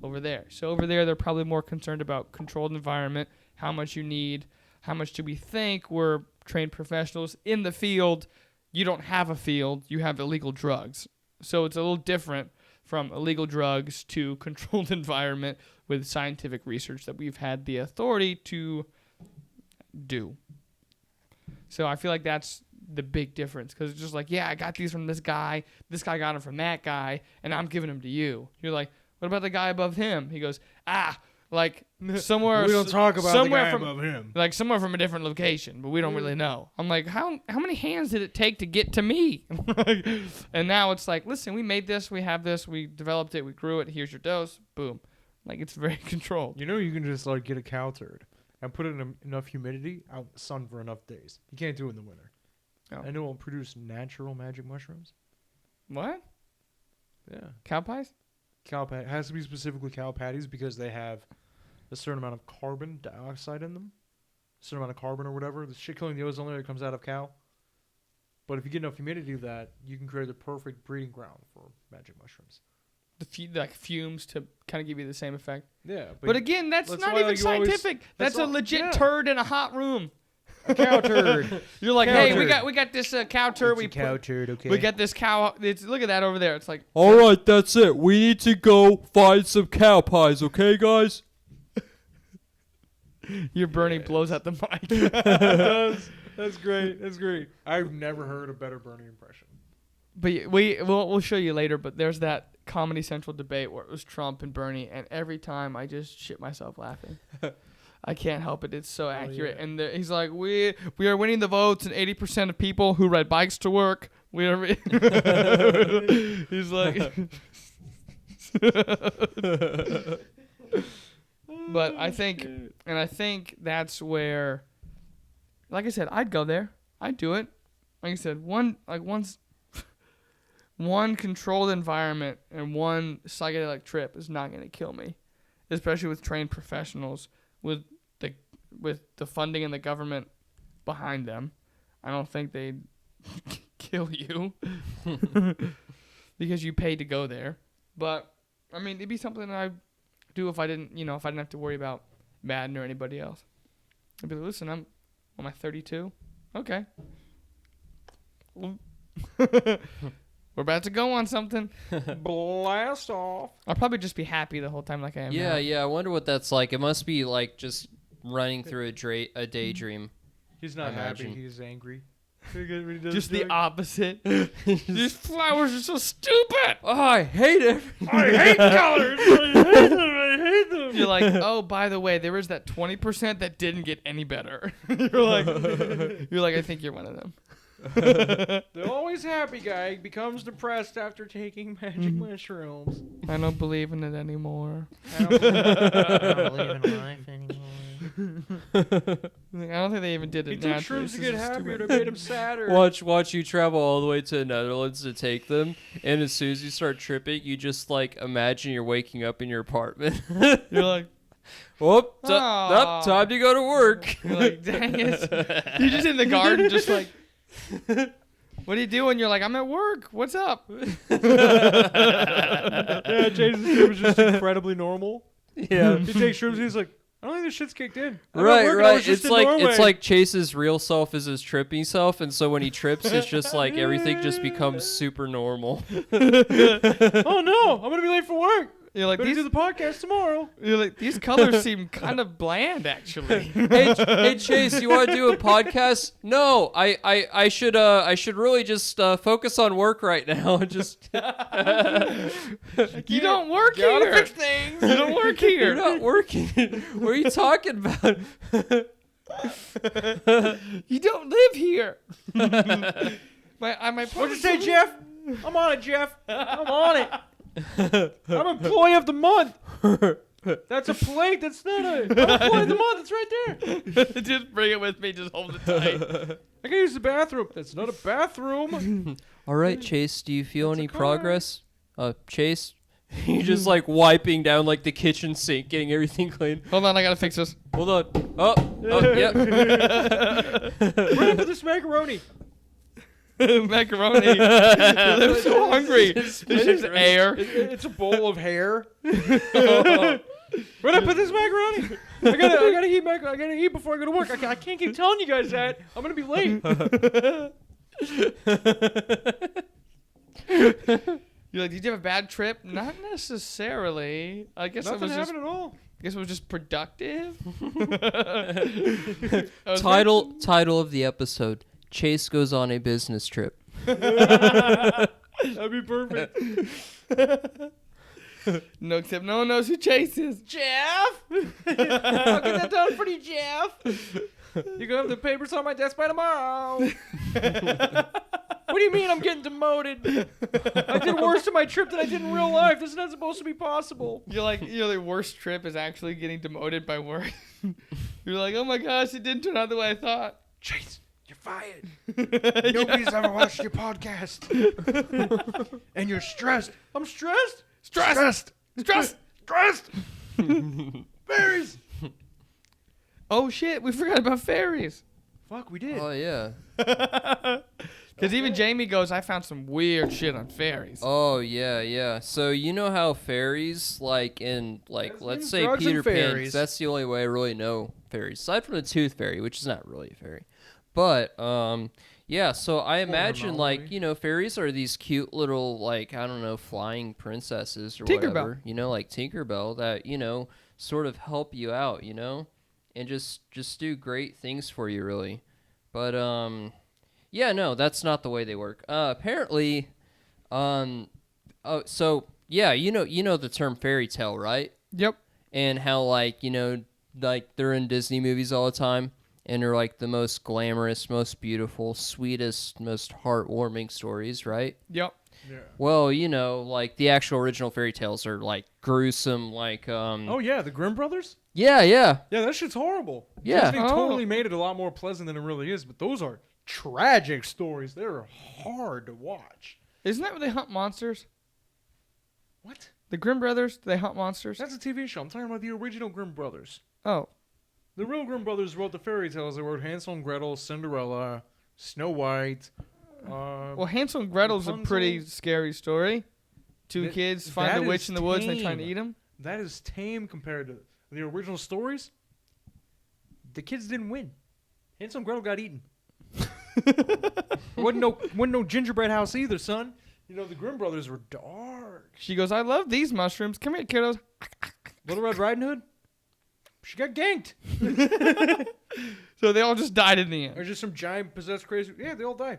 over there. So over there, they're probably more concerned about controlled environment, how much you need, how much do we think. We're trained professionals in the field. You don't have a field. You have illegal drugs. So it's a little different from illegal drugs to controlled environment with scientific research that we've had the authority to do. So I feel like that's the big difference, because it's just like, yeah, I got these from this guy got them from that guy, and I'm giving them to you. You're like, what about the guy above him? He goes, like somewhere We don't talk about somewhere the guy from, above him. like somewhere from a different location, but we don't really know. I'm like, how many hands did it take to get to me? And now it's like, listen, we made this, we have this, we developed it, we grew it, here's your dose, boom. Like, it's very controlled. You can just like get a cow turd and put it in enough humidity out in the sun for enough days. You can't do it in the winter. Oh. And it will produce natural magic mushrooms. What? Yeah. Cow pies? Cow pat has to be specifically cow patties because they have a certain amount of carbon dioxide in them. A certain amount of carbon or whatever. The shit killing the ozone layer comes out of cow. But if you get enough humidity of that, you can create the perfect breeding ground for magic mushrooms. Like fumes to kind of give you the same effect. Yeah. But again, that's not why, even like, you always- scientific. That's a all- legit yeah. turd in a hot room. A cow turd. You're like, Cow hey, turd. we got this cow turd. It's a cow turd, okay. We got this cow. Look at that over there. It's like, All right, that's it. We need to go find some cow pies, okay, guys? your Bernie blows out the mic. That's great. That's great. I've never heard a better Bernie impression. But we'll show you later. But there's that Comedy Central debate where it was Trump and Bernie, and every time I just shit myself laughing. I can't help it. It's so accurate. yeah. And he's like, we are winning the votes, and 80% of people who ride bikes to work. We are. He's like. But I think that's where, like I said, I'd go there. I'd do it. Like I said, one controlled environment and one psychedelic trip is not going to kill me, especially with trained professionals with the funding and the government behind them. I don't think they'd kill you because you paid to go there. But I mean, it'd be something that I'd do if I didn't have to worry about Madden or anybody else. I'd be like, listen, am I 32? Okay. We're about to go on something. Blast off. I'll probably just be happy the whole time like I am now. Yeah, I wonder what that's like. It must be like just running through a daydream. He's not happy. Imagine. He's angry. Just the opposite. These flowers are so stupid. Oh, I hate it. I hate colors. I hate them. You're like, oh, by the way, there is that 20% that didn't get any better. you're like, I think you're one of them. The always happy guy becomes depressed after taking magic mushrooms. I don't believe in it anymore. I don't believe in life anymore. Like, I don't think they even did it He took naturally. shrooms to This get is happier. stupid. It made him sadder. Watch you travel all the way to the Netherlands to take them, and as soon as you start tripping, you just like imagine you're waking up in your apartment. You're like, Whoop! Aw. Time to go to work. you're like, dang it. You're just in the garden, just like, what are you doing? You're like, I'm at work. What's up? Yeah, Jason's trip was just incredibly normal. Yeah. He takes shrooms and he's like, I don't think this shit's kicked in. I'm at Right, work and I was right. just It's in like Norway." Chase's real self is his tripping self, and so when he trips, it's just like everything just becomes super normal. Oh no, I'm gonna be late for work. You're like, Better do the podcast tomorrow. you're like, these colors seem kind of bland, actually. Hey Chase, you want to do a podcast? No, I should really just focus on work right now. Just You don't work Gotta here. fix things. You don't work you're here. not working. What are you talking about? You don't live here. my What'd you say, Jeff? I'm on it, Jeff. I'm on it. I'm employee of the month. That's a plate. That's not a. I'm employee of the month. It's right there. Just bring it with me. Just hold it tight. I can use the bathroom. That's not a bathroom. All right, Chase, do you feel any car. progress? Chase, you're just like wiping down like the kitchen sink, getting everything clean. Hold on, I gotta fix this. Hold on. Oh, yep. Run for this macaroni. Macaroni. I'm so hungry. It's just air. It's a bowl of hair. Run up with this macaroni. I gotta eat I gotta eat before I go to work. I can't keep telling you guys that. I'm gonna be late. You're like, did you have a bad trip? Not necessarily. I guess it Nothing was just. happened at all. I guess it was just productive. Title of the episode: Chase goes on a business trip. That'd be perfect. No, except no one knows who Chase is. Jeff, I'll get that done for you, Jeff. You're gonna have the papers on my desk by tomorrow. What do you mean I'm getting demoted? I did worse in my trip than I did in real life. This is not supposed to be possible. You're like, the worst trip is actually getting demoted by work. You're like, oh my gosh, it didn't turn out the way I thought. Chase, you're fired. Nobody's ever watched your podcast. And you're stressed. I'm stressed? Stressed. Stressed. Fairies. Oh shit, we forgot about fairies. Fuck, we did. Oh yeah. Because even Jamie goes, I found some weird shit on fairies. Oh yeah. So you know how fairies, like in let's Lesbians, say drugs, and Peter Pan, 'cause fairies. that's the only way I really know fairies, aside from the tooth fairy, which is not really a fairy. But yeah. So I imagine fairies are these cute little like I don't know flying princesses or Tinkerbell. whatever. Like Tinkerbell that sort of help you out, and just do great things for you really. But yeah, no, that's not the way they work. Apparently, so yeah, you know the term fairy tale, right? Yep. And how like they're in Disney movies all the time, and they're like the most glamorous, most beautiful, sweetest, most heartwarming stories, right? Yep. Yeah. Well, like the actual original fairy tales are like gruesome, like Oh yeah, the Grimm brothers? yeah. Yeah, that shit's horrible. Yeah. Disney totally made it a lot more pleasant than it really is, but those are tragic stories. They're hard to watch. Isn't that where they hunt monsters? What? The Grimm brothers, do they hunt monsters? That's a TV show. I'm talking about the original Grimm brothers. Oh. The real Grimm brothers wrote the fairy tales. They wrote Hansel and Gretel, Cinderella, Snow White. Well, Hansel and Gretel's a pretty Rapunzel. scary story. Two That- kids find that a witch is in the woods and they're trying to tame. eat them. That is tame compared to the original stories. The kids didn't win. Hansel and Gretel got eaten. wasn't no gingerbread house either, son. The Grimm brothers were dark. She goes, I love these mushrooms. Come here, kiddos. Little Red Riding Hood? She got ganked. So they all just died in the end. Or just some giant possessed crazy. Yeah, they all die.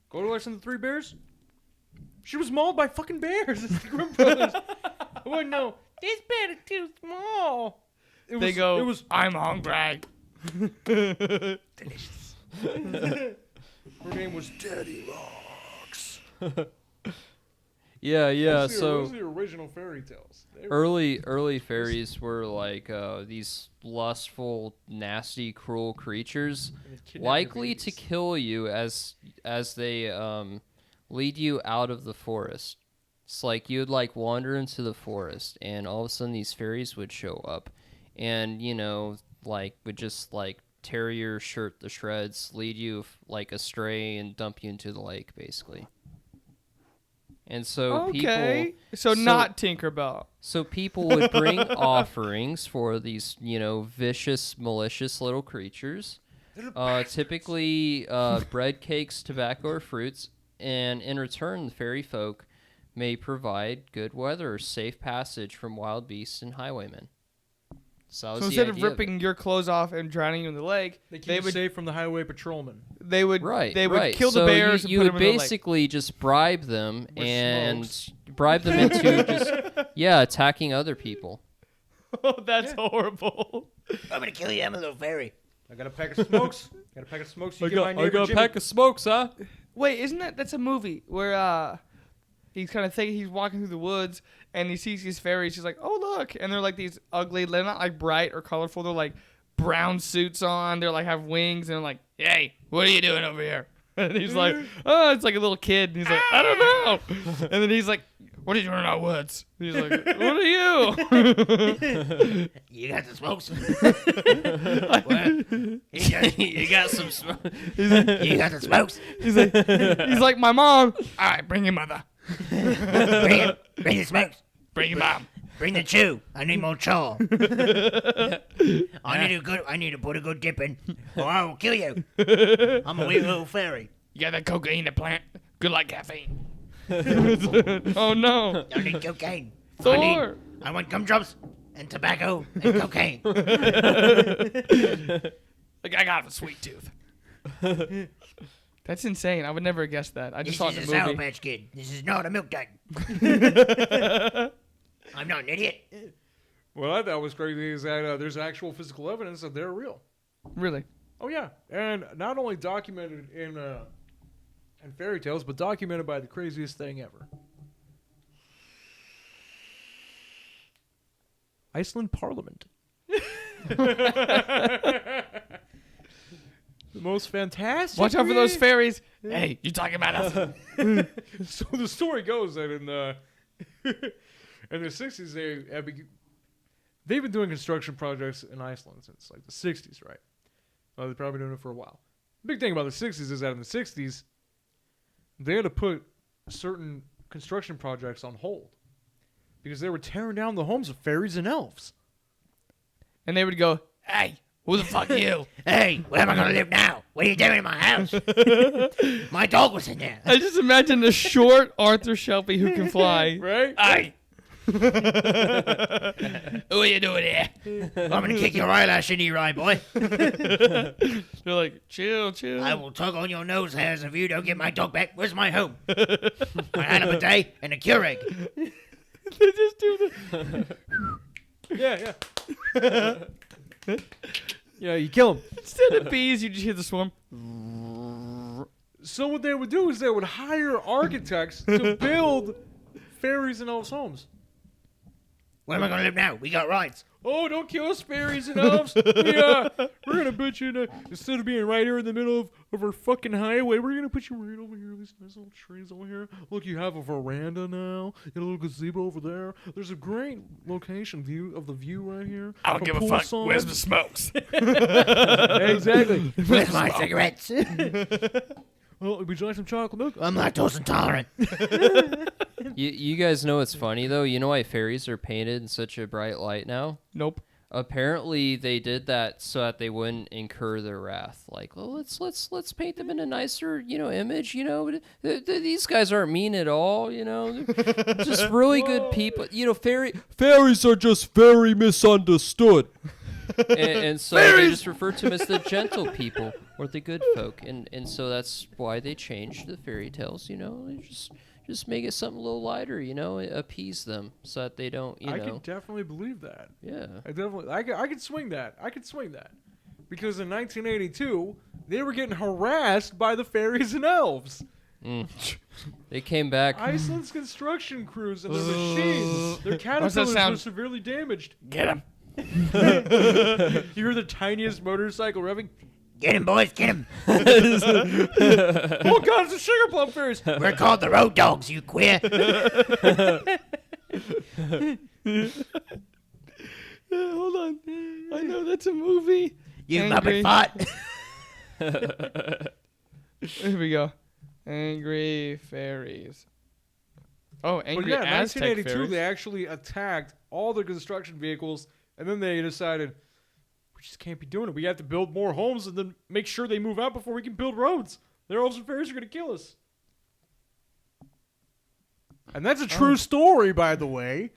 Go to Iceland the Three Bears. She was mauled by fucking bears. It's the Grimm brothers. Oh no, this bear is too small. They go, I'm hungry. Delicious. Her name was Daddy Rocks. Yeah. Those So are the original fairy tales. early fairies were like these lustful, nasty, cruel creatures, likely to kill you as they lead you out of the forest. It's like you'd like wander into the forest, and all of a sudden these fairies would show up, and like would just like tear your shirt to shreds, lead you like astray, and dump you into the lake, basically. And so So not Tinkerbell. So people would bring offerings for these, vicious, malicious little creatures. Typically bread, cakes, tobacco, or fruits. And in return, the fairy folk may provide good weather or safe passage from wild beasts and highwaymen. So instead of ripping your clothes off and drowning you in the lake, they would save from the highway patrolman. They would kill the so bears. You and would put them in the lake. basically just bribe them With bribe them into just attacking other people. Oh, that's horrible. I'm gonna kill you. I'm a little fairy. I got a pack of smokes. You I get my neighbor got a Jimmy. pack of smokes, huh? Wait, that's a movie where he's kind of thinking he's walking through the woods and he sees these fairies. He's like, oh look, and they're like these ugly. They're not like bright or colorful. They're like brown suits on. They're like have wings and they're like, hey, what are you doing over here? And he's like, oh, it's like a little kid. And he's like, I don't know. And then he's like, what are you doing in our woods? And he's like, what are you? You got the smokes. You got some smoke. You got the smokes. He's like, my mom. All right, bring your mother. Bring the smokes. Bring your mom. Bring the chew. I need more chaw. I need to put a good dip in, or I will kill you. I'm a wee little fairy. You got that cocaine to plant? Good like caffeine. Oh no. I need cocaine. Thor. I want gumdrops and tobacco and cocaine. Like I got a sweet tooth. That's insane. I would never have guessed that. I just saw it This in is a the Sour movie. Patch Kid. This is not a milk dud. I'm not an idiot. What I thought was crazy is that there's actual physical evidence that they're real. Really? Oh yeah, and not only documented in fairy tales, but documented by the craziest thing ever. Iceland Parliament. The most fantastic. Watch out for those fairies. Hey, you talking about us? So the story goes that in the 60s they've been doing construction projects in Iceland since like the 60s, right? They've probably been doing it for a while. The big thing about the 60s is that in the 60s they had to put certain construction projects on hold because they were tearing down the homes of fairies and elves. And they would go, hey, who the fuck are you? Hey, where am I gonna live now? What are you doing in my house? My dog was in there. I just imagine a short Arthur Shelby who can fly. Right? Hey, Who are you doing here? I'm gonna kick your eyelash into your eye, boy. They're like, chill. I will tug on your nose hairs if you don't get my dog back. Where's my home? My hand of a day and a Keurig. They just do the... Yeah. Yeah, you kill them. Instead of bees, you just hear the swarm. So what they would do is they would hire architects to build fairies and elves' homes. Where am I gonna live now? We got rights. Oh, don't kill us, fairies and elves. We're gonna put you instead of being right here in the middle of our fucking highway, we're gonna put you right over here. These nice little trees over here. Look, you have a veranda now. You got a little gazebo over there. There's a great location view right here. I don't give a fuck. Where's the smokes? Exactly. Where's my cigarettes? Well, would you like some chocolate milk? I'm lactose intolerant. You guys know what's funny though? You know why fairies are painted in such a bright light now? Nope. apparently they did that so that they wouldn't incur their wrath. Like, well, let's paint them in a nicer, image. These guys aren't mean at all. They're just really good people. Fairies are just very misunderstood. and so they just refer to them as the gentle people or the good folk, and so that's why they changed the fairy tales. They just make it something a little lighter, appease them so that they don't, I can definitely believe that. Yeah. I could swing that. Because in 1982, they were getting harassed by the fairies and elves. They came back. Iceland's construction crews and their machines, their caterpillars were severely damaged. Get him. You hear the tiniest motorcycle revving. Get him, boys, get him. Oh God, it's the sugar plum fairies. We're called the road dogs, you queer. Hold on. I know that's a movie. You Angry. muppet fart. Here we go. Angry fairies. Oh, angry But yeah, Aztec 1982, fairies. they actually attacked all the construction vehicles, and then they decided, we just can't be doing it. We have to build more homes and then make sure they move out before we can build roads. Their elves and fairies are going to kill us. And that's a true story, by the way.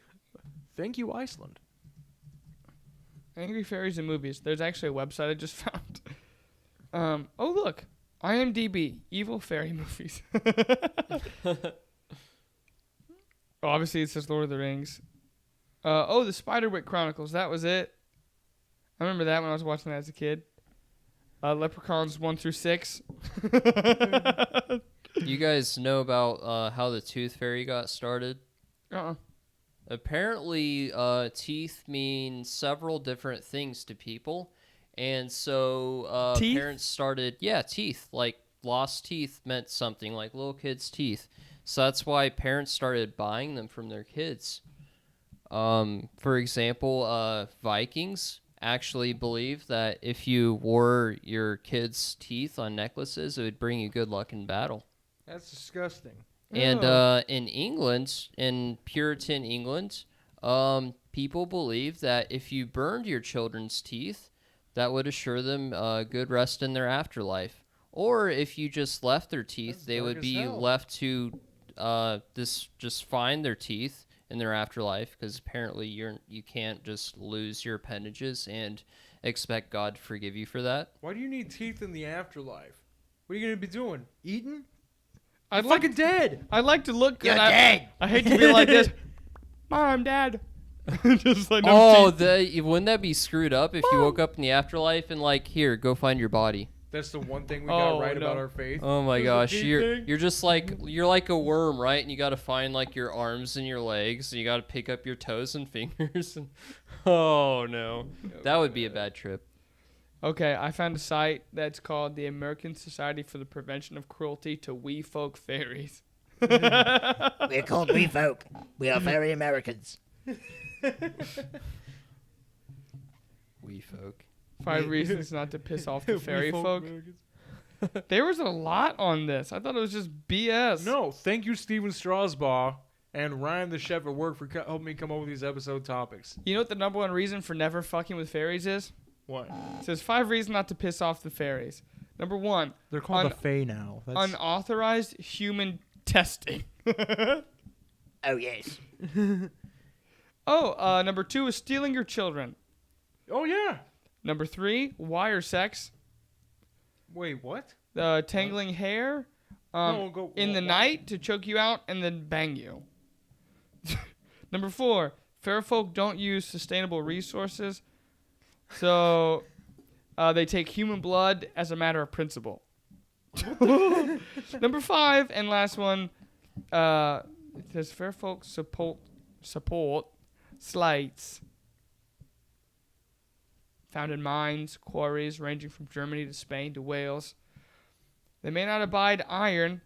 Thank you, Iceland. Angry fairies in movies. There's actually a website I just found. Oh, look. IMDb. Evil fairy movies. Obviously, it says Lord of the Rings. The Spiderwick Chronicles. That was it. I remember that when I was watching that as a kid. Leprechauns 1 through 6. You guys know about how the tooth fairy got started? Uh-uh. Apparently, teeth mean several different things to people. And so Teeth? parents started, teeth. Like lost teeth meant something, like little kids' teeth. So that's why parents started buying them from their kids. For example, Vikings actually believed that if you wore your kids' teeth on necklaces, it would bring you good luck in battle. That's disgusting. And in England, in Puritan England, people believed that if you burned your children's teeth, that would assure them good rest in their afterlife. Or if you just left their teeth, That's they dark would as be hell. left to just find their teeth in their afterlife, because apparently you can't just lose your appendages and expect God to forgive you for that. Why do you need teeth in the afterlife? What are you going to be doing? Eating? I'd Fucking dead. I'd like to look You're good. dead. I hate to be like this. Mom, Dad. Just like Oh, no teeth. wouldn't that be screwed up if you woke up in the afterlife and like, here, go find your body? That's the one thing we Oh, got right no. about our faith. Oh my Is the gosh, teeth you're thing. you're just like a worm, right? And you got to find like your arms and your legs, and you got to pick up your toes and fingers. And, oh no, that would be a bad trip. Okay, I found a site that's called the American Society for the Prevention of Cruelty to Wee Folk Fairies. We're called we folk. We are fairy Americans. We folk. 5 reasons not to piss off the We fairy folk. Americans. There was a lot on this. I thought it was just BS. No, thank you, Steven Strasbaugh and Ryan the chef at work for helping me come up with these episode topics. You know what the number one reason for never fucking with fairies is? What? It says 5 reasons not to piss off the fairies. Number 1, They're called Un- the Fae now. That's, unauthorized human testing. Oh, yes. Number 2 is stealing your children. oh, yeah. Number 3, wire sex. Wait, what? Tangling hair No, go- in the why? night to choke you out and then bang you. Number 4, fair folk don't use sustainable resources, so they take human blood as a matter of principle. Number 5 and last one, it says fair folk support slates found in mines, quarries ranging from Germany to Spain to Wales. They may not abide iron,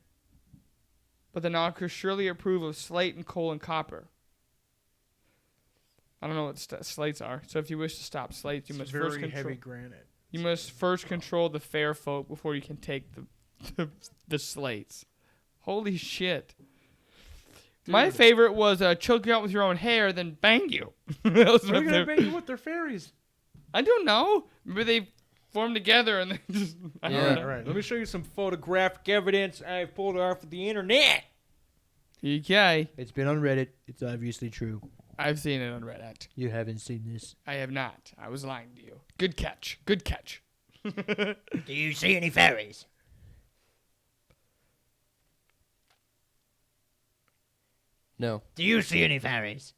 but the knockers surely approve of slate and coal and copper. I don't know what slates are, so if you wish to stop slates, you It's must very first control. heavy granite. You must first control the fair folk before you can take the slates. Holy shit! My favorite was choke you out with your own hair, then bang you. That was What are my you gonna favorite. bang you with? They're fairies. I don't know. Maybe they form together and they just. I don't Yeah. know. All right. Let me show you some photographic evidence I've pulled off of the internet. Okay. It's been on Reddit. It's obviously true. I've seen it on Reddit. You haven't seen this. I have not. I was lying to you. Good catch. Good catch. Do you see any fairies? No. Do you see any fairies?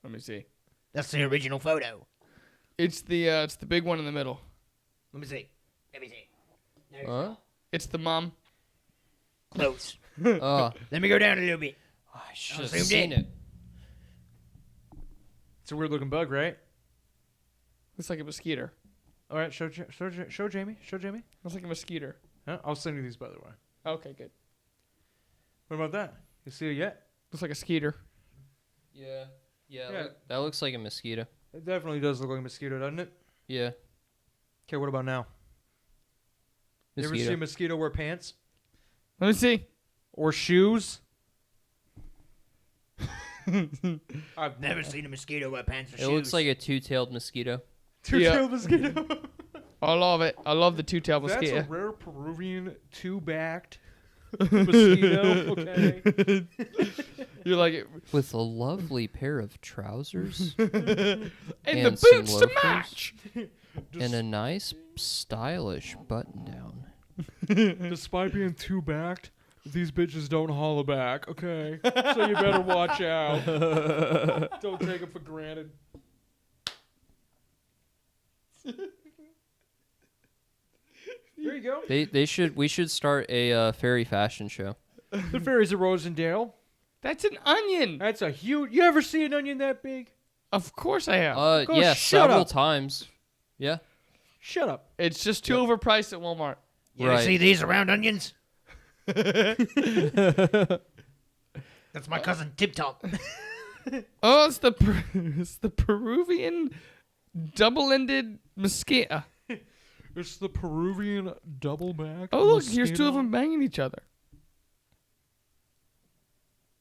Let me see. That's the original photo. It's the big one in the middle. Let me see. Let me see. Huh? It's the mom. Close. Oh, Let me go down a little bit. I should have zoomed seen in. it. It's a weird looking bug, right? Looks like a mosquito. All right. Show Jamie. Show Jamie. Looks like a mosquito. Huh? I'll send you these, by the way. Okay, good. What about that? You see it yet? Looks like a skeeter. Yeah. Yeah. Yeah. That looks like a mosquito. It definitely does look like a mosquito, doesn't it? Yeah. Okay. What about now? You ever see a mosquito wear pants Let me see. or shoes? I've never seen a mosquito wear pants or It looks like a two-tailed mosquito. Two-tailed mosquito. I love it. I love the two-tailed That's mosquito. a rare Peruvian two-backed mosquito. Okay. You're like it. With a lovely pair of trousers And the And some boots to loafers. match. and a nice, stylish button-down. Despite being two-backed, these bitches don't holler back. Okay. So you better watch out. Don't take them for granted. There you go. We should start a fairy fashion show. The fairies of Rosendale. That's an onion. That's a huge. You ever see an onion that big? Of course I have. Go Yeah, shut several up. times. Yeah. Shut up. It's just too overpriced at Walmart. You ever Right. see these around onions? That's my cousin Tik Tok. Oh, it's it's the Peruvian double-ended mosquito. It's the Peruvian double-back. Oh, look, here's two of them banging each other.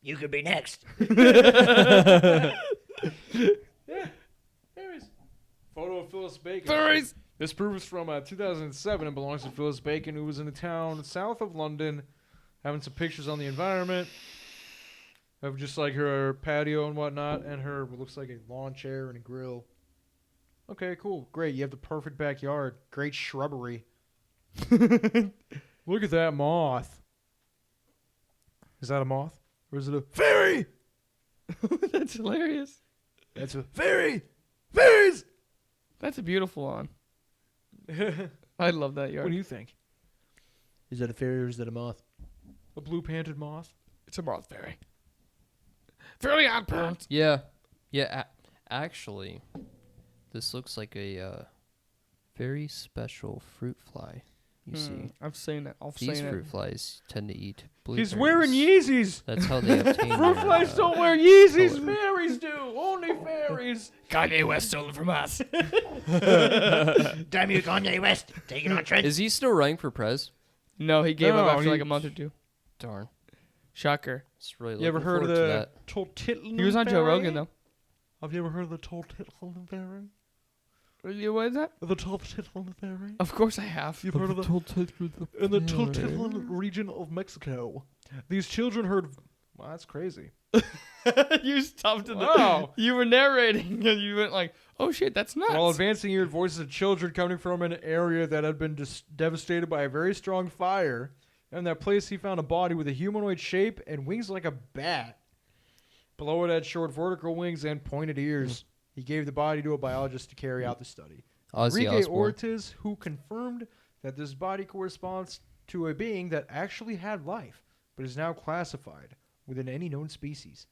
You could be next. Fairies. Photo of Phyllis Bacon. Fairies. This proof is from 2007 and belongs to Phyllis Bacon, who was in a town south of London, having some pictures on the environment of just like her patio and whatnot, and her what looks like a lawn chair and a grill. Okay, cool, great. You have the perfect backyard. Great shrubbery. Look at that moth. Is that a moth, or is it a fairy? That's hilarious. That's a fairy. Fairies. That's a beautiful one. I love that What yard. do you think? Is that a fairy or is that a moth? A blue-panted moth? It's a moth fairy. Fairly odd parents. Yeah. Yeah. Actually, this looks like a very special fruit fly. You see, I've seen it. I've these seen fruit flies tend to eat blueberries. He's wearing Yeezys. That's how they obtain Fruit their, flies don't wear Yeezys. color. Fairies do. Only fairies. Kanye West stole it from us. Damn you, Kanye West. Taking on Trent. Is he still running for prez? No, he gave up No, after like he- a month or two. Darn. Shocker. It's really You ever looking heard of forward to the that. Toltitlan He was on Joe fairy? Rogan though. Have you ever heard of the Toltitlan fairy? What is that? The Toltitlan fairy? Of course I have. You've heard of the in the Toltitlan region of Mexico. These children heard. Wow, that's crazy. You stopped in Wow. You were narrating and you went like, "Oh shit, that's nuts." While advancing, he heard voices of children coming from an area that had been devastated by a very strong fire. In that place, he found a body with a humanoid shape and wings like a bat. Below it had short vertical wings and pointed ears. He gave the body to a biologist to carry out the study. Ozzy Enrique Osbourne. Ortiz, who confirmed that this body corresponds to a being that actually had life, but is now classified within any known species.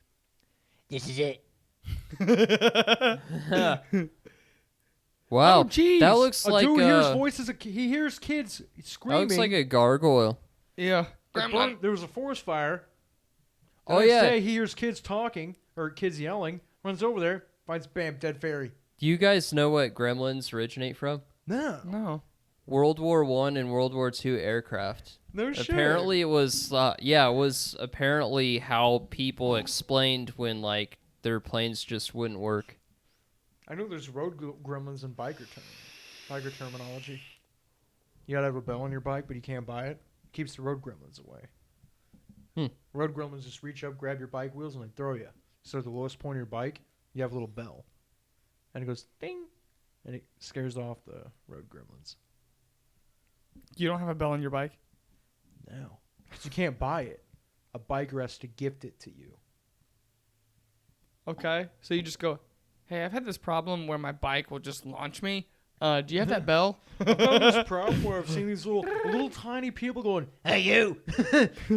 This is it. Wow. Oh, jeez. That looks A like dude hears voices. He hears kids that screaming. looks like a gargoyle. Yeah. There was a forest fire. The Oh, next yeah. day, he hears kids talking or kids yelling. Runs over there, finds bam, dead fairy. Do you guys know what gremlins originate from? No. No. World War One and World War II aircraft. No shit. Apparently, it was it was apparently how people explained when like their planes just wouldn't work. I know there's road gremlins and biker terminology. You gotta have a bell on your bike, but you can't buy it. Keeps the road gremlins away. Road gremlins just reach up, grab your bike wheels, and they throw you. So at the lowest point of your bike, you have a little bell, and it goes ding, and it scares off the road gremlins. You don't have a bell on your bike? No, because you can't buy it. A biker has to gift it to you. Okay. So you just go, hey, I've had this problem where my bike will just launch me. Do you have that bell? I've got this problem where I've seen these little tiny people going, Hey, you!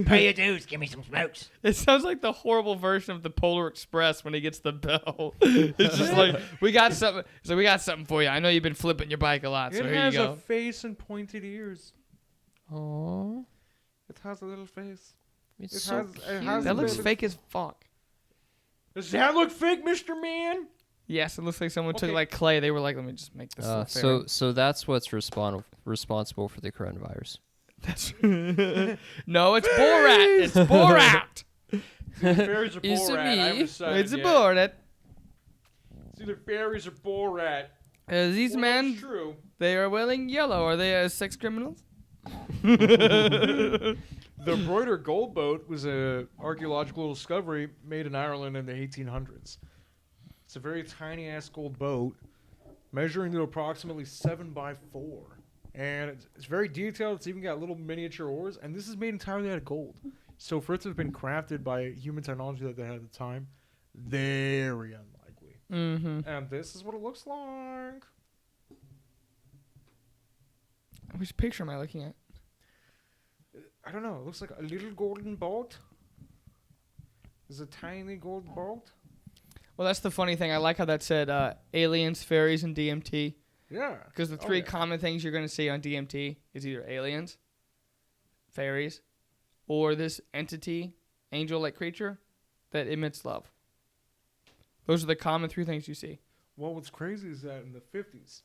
Pay your dues. Give me some smokes. It sounds like the horrible version of the Polar Express when he gets the bell. It's just like, we got something. So we got something for you. I know you've been flipping your bike a lot, so it here you has go. a face and pointed ears. Oh, It has a little face. it's It so has- it cute. has That looks bit of- fake as fuck. Does that look fake, Mr. Man? Yes, it looks like someone took Okay. like clay. They were like, let me just make this. look fair. So that's what's responsible for the coronavirus. That's no, it's Borat. It's Borat. Fairies or Is it Borat? I haven't me? decided It's a yet. Borat. It's either fairies or Borat. These Well, men, that's true. they are wearing yellow. Are they sex criminals? The Broider Gold Boat was a archaeological discovery made in Ireland in the 1800s. It's a very tiny ass gold boat, measuring to approximately 7 by 4, and it's very detailed. It's even got little miniature oars, and this is made entirely out of gold. So for it to have been crafted by human technology that they had at the time, very unlikely. Mm-hmm. And this is what it looks like. Which picture am I looking at? I don't know. It looks like a little golden boat. It's a tiny gold boat. Well, that's the funny thing. I like how that said aliens, fairies, and DMT. Yeah. Because the Oh, three yeah. common things you're going to see on DMT is either aliens, fairies, or this entity, angel-like creature, that emits love. Those are the common three things you see. Well, what's crazy is that in the 50s.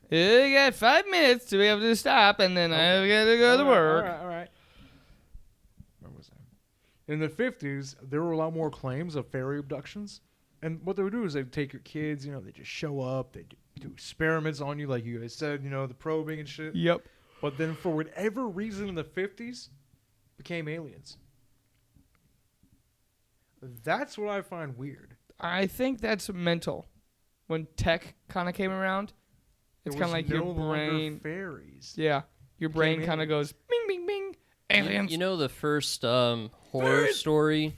You got 5 minutes to be able to stop, and then I got to go to work. All right. Where was I? In the 50s, there were a lot more claims of fairy abductions. And what they would do is they'd take your kids, they just show up, they do experiments on you, like you guys said, the probing and shit. Yep. But then for whatever reason in the 50s, became aliens. That's what I find weird. I think that's mental. When tech kind of came around, it's There kind of was like your no longer brain. fairies. Yeah, your brain Became kind of goes bing, bing, bing. Aliens. You know the first horror story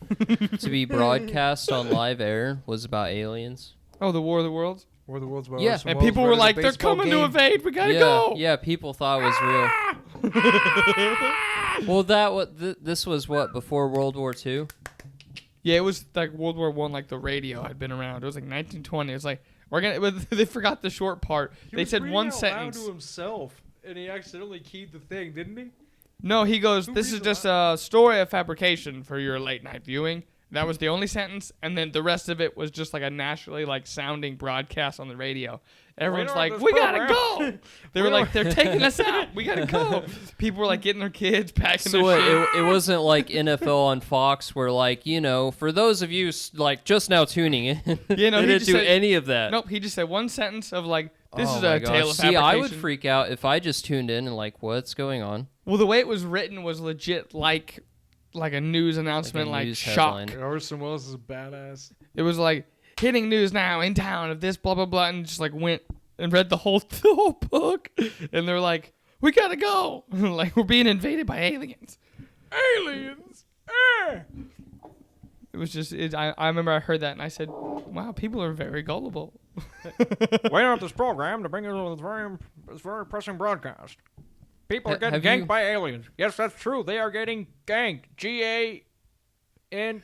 to be broadcast on live air was about aliens. Oh, the War of the Worlds. Or the world's Yeah. Orson And Welles people were running a like, they're baseball coming to game. invade. We gotta yeah, go. yeah, people thought it was real. Well, this was what, before World War II? Yeah, it was like World War One. Like the radio had been around. It was like 1920. It was like we're gonna. But they forgot the short part. He They was said reading one out loud sentence. to himself, and he accidentally keyed the thing, didn't he? No, he goes, Who this is reads just aloud? a story of fabrication for your late night viewing. That was the only sentence, and then the rest of it was just like a naturally like sounding broadcast on the radio. Everyone's on like, this we gotta program." go. They were like, they're taking us out. We gotta go. People were like getting their kids, packing So their shit. it wasn't like NFL on Fox where like, for those of you like just now tuning in, You know, they he didn't just do said- any of that. Nope, he just said one sentence of like, this Oh is my a tale gosh. of See, fabrication. I would freak out if I just tuned in and like, what's going on? Well, the way it was written was legit like a news announcement, like news shock. headline. Orson Welles is a badass. It was like hitting news now in town of this blah blah blah, and just like went and read the whole book, and they're like, we gotta go, like we're being invaded by aliens. Aliens! It was just I remember I heard that and I said, wow, people are very gullible. Wait out this program to bring you this very pressing broadcast. People are getting Have ganked you- by aliens. Yes, that's true. They are getting ganked. G-A-N...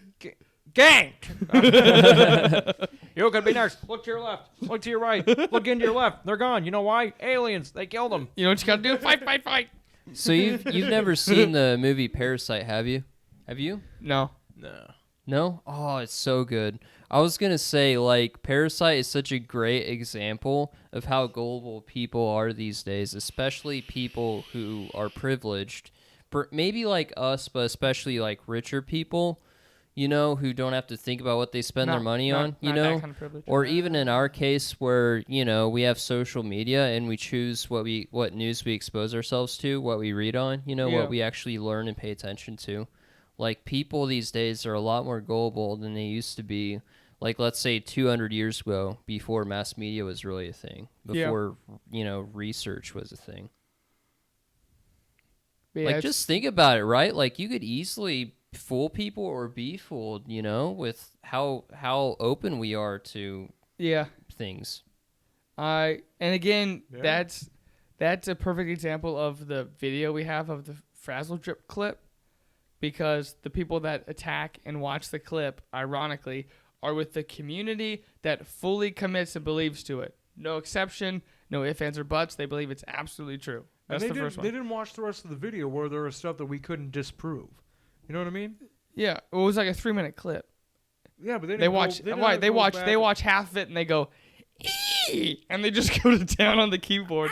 Ganked! You could be next. Look to your left. Look to your right. Look into your left. They're gone. You know why? Aliens. They killed them. You know what you gotta do? Fight, fight, fight. So you've never seen the movie Parasite, have you? Have you? No. No. No? Oh, it's so good. I was gonna say, like, Parasite is such a great example of how gullible people are these days, especially people who are privileged. Maybe like us, but especially like richer people, you know, who don't have to think about what they spend their money on, you not know, that kind of privilege. or even in our case where, you know, we have social media and we choose what news we expose ourselves to, what we read on, you know, Yeah. what we actually learn and pay attention to. Like, people these days are a lot more gullible than they used to be. Like, let's say 200 years ago, before mass media was really a thing, before, you know, research was a thing. Yeah, Like, it's- just think about it, right? Like, you could easily fool people or be fooled, you know, with how open we are to yeah. things. And again, Yeah. that's a perfect example of the video we have of the Frazzle Drip clip, because the people that attack and watch the clip, ironically, are with the community that fully commits and believes to it. No exception, no ifs, ands, or buts. They believe it's absolutely true. That's And the first one. they didn't watch the rest of the video where there was stuff that we couldn't disprove. You know what I mean? Yeah, it was like a 3-minute clip. Yeah, but they They didn't watch, Go, they didn't right? They go watch, back they watch half of it and they go, "Ee!" and they just go to town on the keyboard.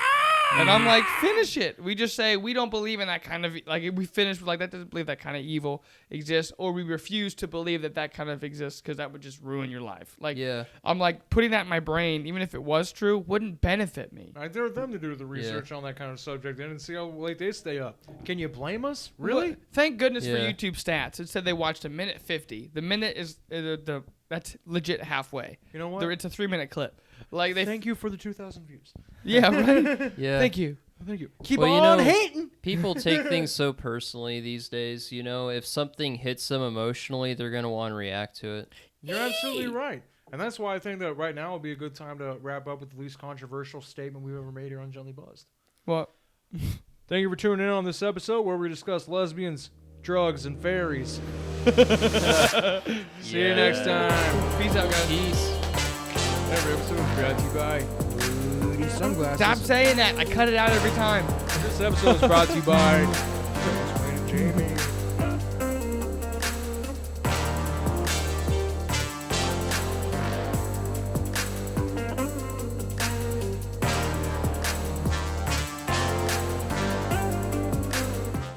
And I'm like, finish it. We just say we don't believe in that kind of, like, we finish with like, that doesn't believe that kind of evil exists, or we refuse to believe that kind of exists because that would just ruin your life. Like, Yeah. I'm like, putting that in my brain, even if it was true, wouldn't benefit me. I dare them to do the research on that kind of subject and see how late they stay up. Can you blame us? Really? Well, thank goodness for Yeah. YouTube stats. It said they watched a minute 50. The minute is that's legit halfway. You know what? It's a 3-minute clip. Like they, Thank you for the 2,000 views. yeah, right. Yeah. Thank you. Thank you. Keep Well, you on know- hating. People take things so personally these days, you know. If something hits them emotionally, they're going to want to react to it. You're absolutely right. And that's why I think that right now would be a good time to wrap up with the least controversial statement we've ever made here on Gently Buzzed. Well, Thank you for tuning in on this episode where we discuss lesbians, drugs, and fairies. See you next time. peace out, guys. Peace. Every episode is brought to you by These sunglasses. Stop saying that. I cut it out every time. This episode is brought to you by Jamie.